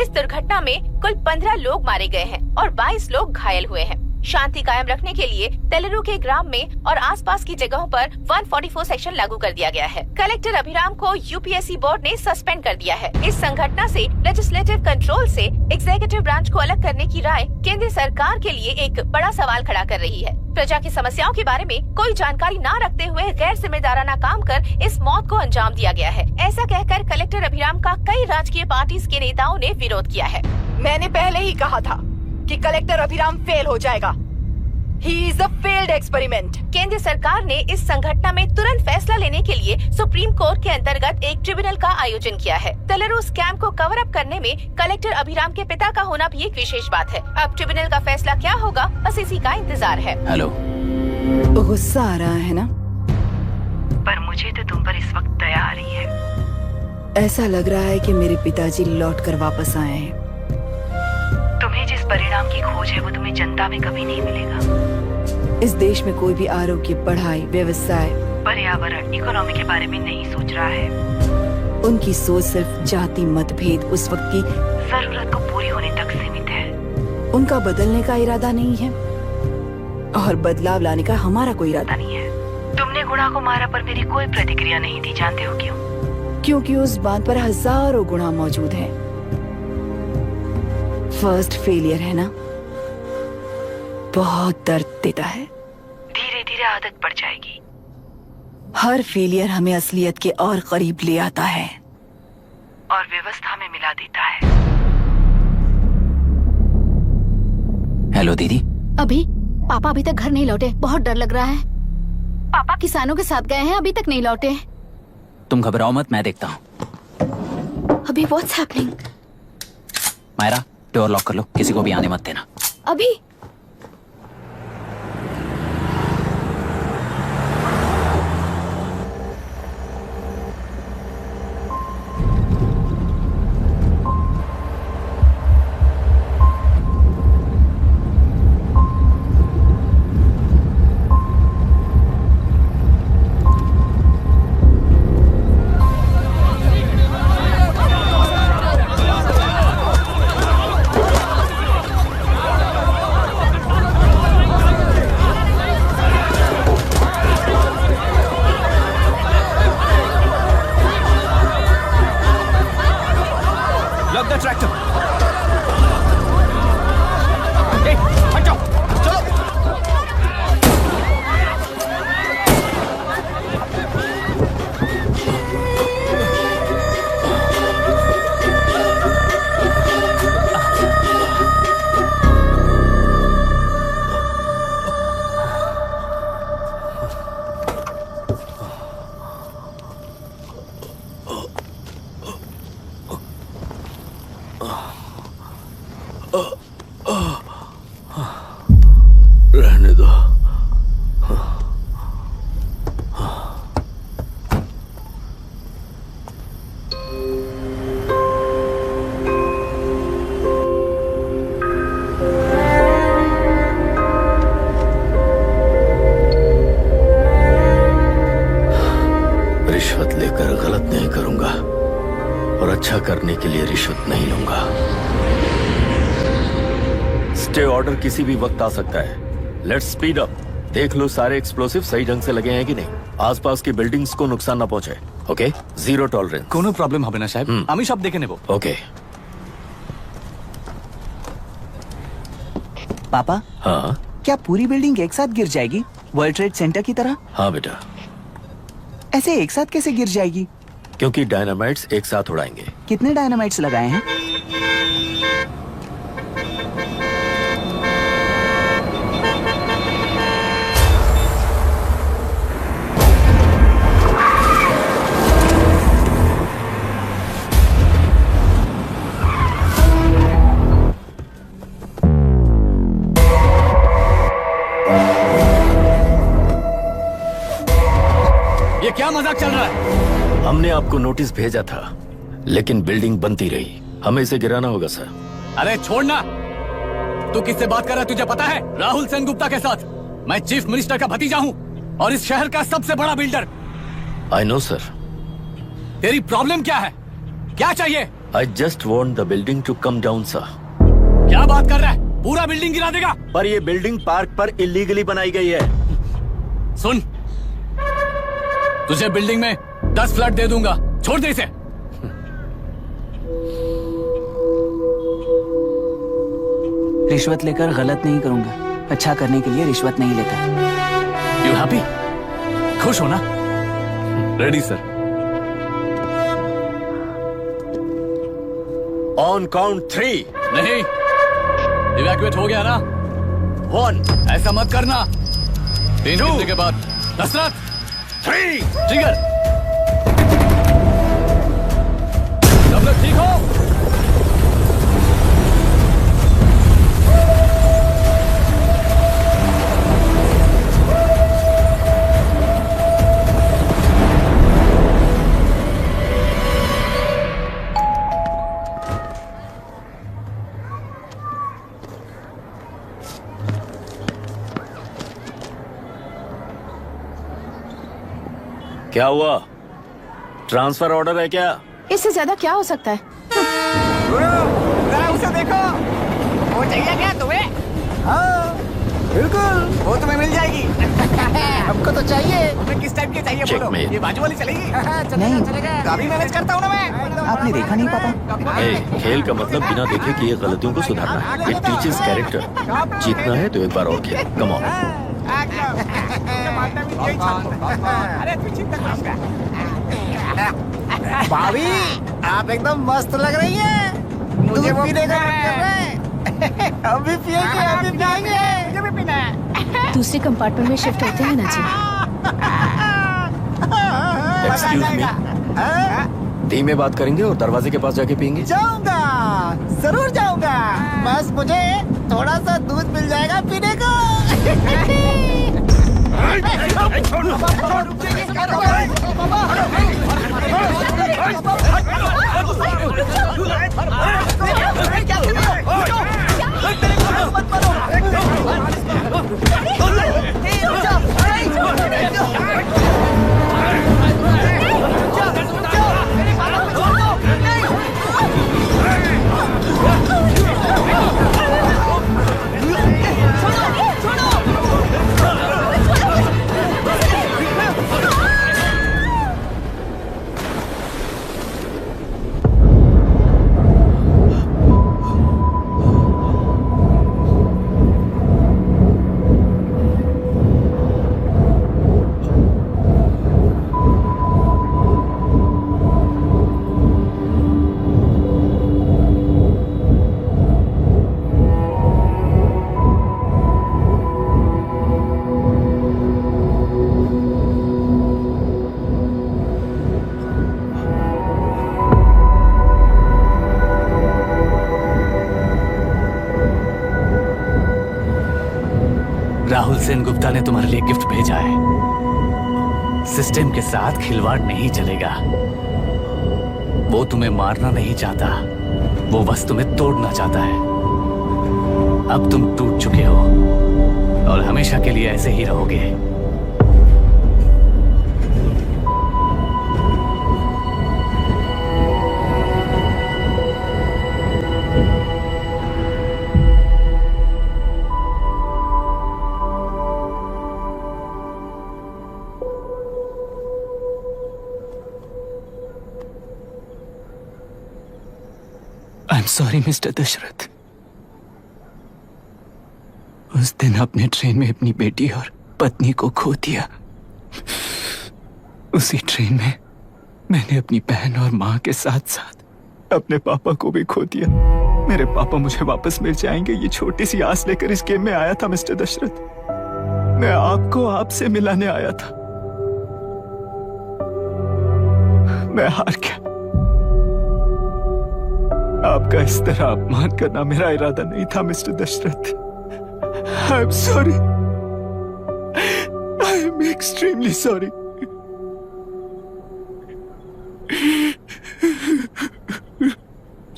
Speaker 6: इस दुर्घटना में कुल 15 लोग मारे गए हैं और 22 लोग घायल हुए हैं। शांति कायम रखने के लिए तेलुरु के ग्राम में और आसपास की जगहों पर 144 सेक्शन लागू कर दिया गया है। कलेक्टर अभिराम को यूपीएससी बोर्ड ने सस्पेंड कर दिया है। इस संघटना से लेजिस्लेटिव कंट्रोल से एग्जीक्यूटिव ब्रांच को अलग करने की राय केंद्र सरकार के लिए एक बड़ा सवाल खड़ा कर रही है। प्रजा की समस्याओं के बारे में कोई जानकारी न रखते हुए गैर जिम्मेदाराना काम कर इस मौत को अंजाम दिया गया है। ऐसा कहकर कलेक्टर अभिराम का कई राजकीय पार्टी के नेताओं ने विरोध किया है।
Speaker 4: मैंने पहले ही कहा था कि कलेक्टर अभिराम फेल हो जाएगा। He is a failed experiment.
Speaker 6: केंद्र सरकार ने इस संघटना में तुरंत फैसला लेने के लिए सुप्रीम कोर्ट के अंतर्गत एक ट्रिब्यूनल का आयोजन किया है। तेलुरु स्कैम को कवर अप करने में कलेक्टर अभिराम के पिता का होना भी एक विशेष बात है। अब ट्रिब्यूनल का फैसला क्या होगा, बस इसी का इंतजार है।
Speaker 10: हेलो,
Speaker 4: गुस्सा आ रहा है ना?
Speaker 20: पर मुझे तो तुम पर इस वक्त दया आ रही है।
Speaker 4: ऐसा लग रहा है कि मेरे पिताजी लौट कर वापस आए हैं।
Speaker 20: तुम्हें जिस परिणाम की खोज है वो तुम्हें जनता में कभी नहीं मिलेगा।
Speaker 4: इस देश में कोई भी आरोग्य, पढ़ाई, व्यवसाय,
Speaker 20: पर्यावरण, इकोनॉमी के बारे में नहीं सोच रहा है।
Speaker 4: उनकी सोच सिर्फ जाति मतभेद उस वक्त की
Speaker 20: जरूरत को पूरी होने तक सीमित है।
Speaker 4: उनका बदलने का इरादा नहीं है और बदलाव लाने का हमारा कोई इरादा
Speaker 20: नहीं है। तुमने गुणा को मारा पर मेरी कोई प्रतिक्रिया नहीं दी, जानते हो क्यों?
Speaker 4: क्योंकि उस बात पर हजारों गुणा मौजूद है। फर्स्ट फेलियर है ना, बहुत दर्द देता है।
Speaker 20: धीरे धीरे आदत पड़ जाएगी।
Speaker 4: हर फेलियर हमें असलियत के और करीब ले आता है
Speaker 20: और व्यवस्था में मिला देता है।
Speaker 10: हेलो दीदी।
Speaker 18: अभी पापा अभी तक घर नहीं लौटे, बहुत डर लग रहा है। पापा किसानों के साथ गए हैं, अभी तक नहीं लौटे।
Speaker 10: तुम घबराओ मत, मैं देखता हूँ।
Speaker 18: अभी what's happening?
Speaker 10: Myra, door lock कर लो, किसी को भी आने मत देना।
Speaker 18: अभी
Speaker 15: रहने दो। रिश्वत लेकर गलत नहीं करूंगा और अच्छा करने के लिए रिश्वत नहीं लूंगा।
Speaker 8: स्टे ऑर्डर किसी भी वक्त आ सकता है। Let's speed up. देख लो सारे एक्सप्लोसिव सही ढंग से लगे हैं कि नहीं। आसपास की बिल्डिंग्स को नुकसान ना पहुंचे। Okay, zero tolerance.
Speaker 3: कोनो प्रॉब्लम হবে না সাহেব, আমি সব দেখে নেব।
Speaker 8: ओके।
Speaker 9: पापा,
Speaker 8: हाँ
Speaker 9: क्या पूरी बिल्डिंग एक साथ गिर जाएगी, वर्ल्ड ट्रेड सेंटर की तरह?
Speaker 8: हाँ बेटा।
Speaker 9: ऐसे एक साथ कैसे गिर जाएगी?
Speaker 8: क्योंकि डायनामाइट्स एक साथ उड़ाएंगे।
Speaker 9: कितने डायनामाइट्स लगाए हैं?
Speaker 3: ये क्या मजाक चल रहा है?
Speaker 8: हमने आपको नोटिस भेजा था, लेकिन बिल्डिंग बनती रही। हमें इसे गिराना होगा सर।
Speaker 3: अरे छोड़ना। तू किससे बात कर रहा है तुझे पता है? राहुल सेनगुप्ता के साथ। मैं चीफ मिनिस्टर का भतीजा हूँ और इस शहर का सबसे बड़ा बिल्डर।
Speaker 8: I know sir.
Speaker 3: तेरी प्रॉब्लम क्या है? क्या चाहिए?
Speaker 8: I just want the building to come down sir.
Speaker 16: क्या बात कर रहा है? पूरा बिल्डिंग गिरा देगा?
Speaker 8: पर ये बिल्डिंग पार्क पर इलीगली बनाई गई है।
Speaker 16: सुन, तुझे बिल्डिंग में 10 फ्लैट दे दूंगा, छोड़ दे इसे।
Speaker 9: रिश्वत लेकर गलत नहीं करूंगा, अच्छा करने के लिए रिश्वत नहीं लेता।
Speaker 16: You happy? खुश हो ना?
Speaker 12: Ready sir.
Speaker 8: On count 3।
Speaker 16: नहीं, इवैक्यूएट हो गया ना?
Speaker 8: 1।
Speaker 16: ऐसा मत करना। 3 घंटे के बाद दशरथ 3 ट्रिगर। सब लोग ठीक हो?
Speaker 8: क्या हुआ? ट्रांसफर ऑर्डर है क्या?
Speaker 18: इससे ज्यादा क्या हो सकता है?
Speaker 19: जरा उसे देखो, वो चाहिए क्या तुम्हें? हाँ, बिल्कुल, वो तुम्हें मिल जाएगी। हमको तो चाहिए। तुम्हें किस टाइप की चाहिए बोलो? ये बाजू वाली चलेगी?
Speaker 9: नहीं,
Speaker 19: अभी मैनेज करता हूँ ना मैं।
Speaker 9: आपने देखा नहीं पापा?
Speaker 8: खेल का मतलब बिना देखे कि ये गलतियों को सुधारना है। It teaches character. जीतना है तो एक बार और खेल। Come on.
Speaker 19: अरे तू चिंता मत कर। भाभी, आप एकदम मस्त लग रही हैं। मुझे वो पीने का मन कर रहा है। अभी पिएंगे, अभी पिएंगे। मुझे भी पीना है।
Speaker 18: दूसरे कंपार्टमेंट में शिफ्ट होते हैं ना जी।
Speaker 8: एक्सक्यूज मी, धीमे बात करेंगे और दरवाजे के पास जाके पियेंगे।
Speaker 19: जाऊंगा, जरूर जाऊंगा। बस मुझे थोड़ा सा दूध मिल जाएगा पीने को।
Speaker 16: राहुल सेन गुप्ता ने तुम्हारे लिए गिफ्ट भेजा है। सिस्टम के साथ खिलवाड़ नहीं चलेगा। वो तुम्हें मारना नहीं चाहता, वो बस तुम्हें तोड़ना चाहता है। अब तुम टूट चुके हो और हमेशा के लिए ऐसे ही रहोगे।
Speaker 3: I'm sorry, mister Dasharath. उस दिन अपने ट्रेन में अपनी बेटी और पत्नी को खो दिया। उसी ट्रेन में मैंने अपनी बहन और माँ के साथ साथ अपने पापा को भी खो दिया। मेरे पापा मुझे वापस मिल जाएंगे, ये छोटी सी आस लेकर इस गेम में आया था मिस्टर दशरथ। मैं आपको आपसे मिलाने आया था। मैं हार गया। आपका इस तरह अपमान करना मेरा इरादा नहीं था mister Dashrath. I am sorry. I am extremely sorry.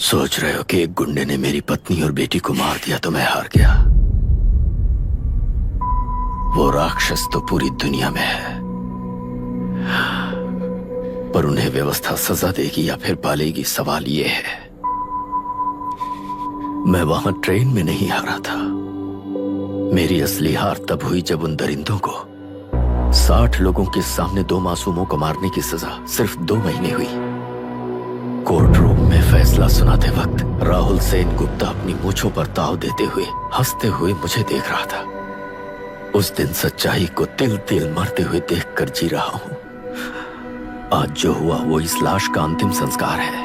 Speaker 8: सोच रहे हो कि एक गुंडे ने मेरी पत्नी और बेटी को मार दिया तो मैं हार गया? वो राक्षस तो पूरी दुनिया में है, पर उन्हें व्यवस्था सजा देगी या फिर पालेगी, सवाल ये है। मैं वहां ट्रेन में नहीं हारा था। मेरी असली हार तब हुई जब उन दरिंदों को 60 लोगों के सामने 2 मासूमों को मारने की सजा सिर्फ 2 महीने हुई। कोर्ट रूम में फैसला सुनाते वक्त राहुल सेन गुप्ता अपनी मूंछों पर ताव देते हुए हंसते हुए मुझे देख रहा था। उस दिन सच्चाई को तिल तिल मरते हुए देखकर जी रहा हूं। आज जो हुआ वो इस लाश का अंतिम संस्कार है।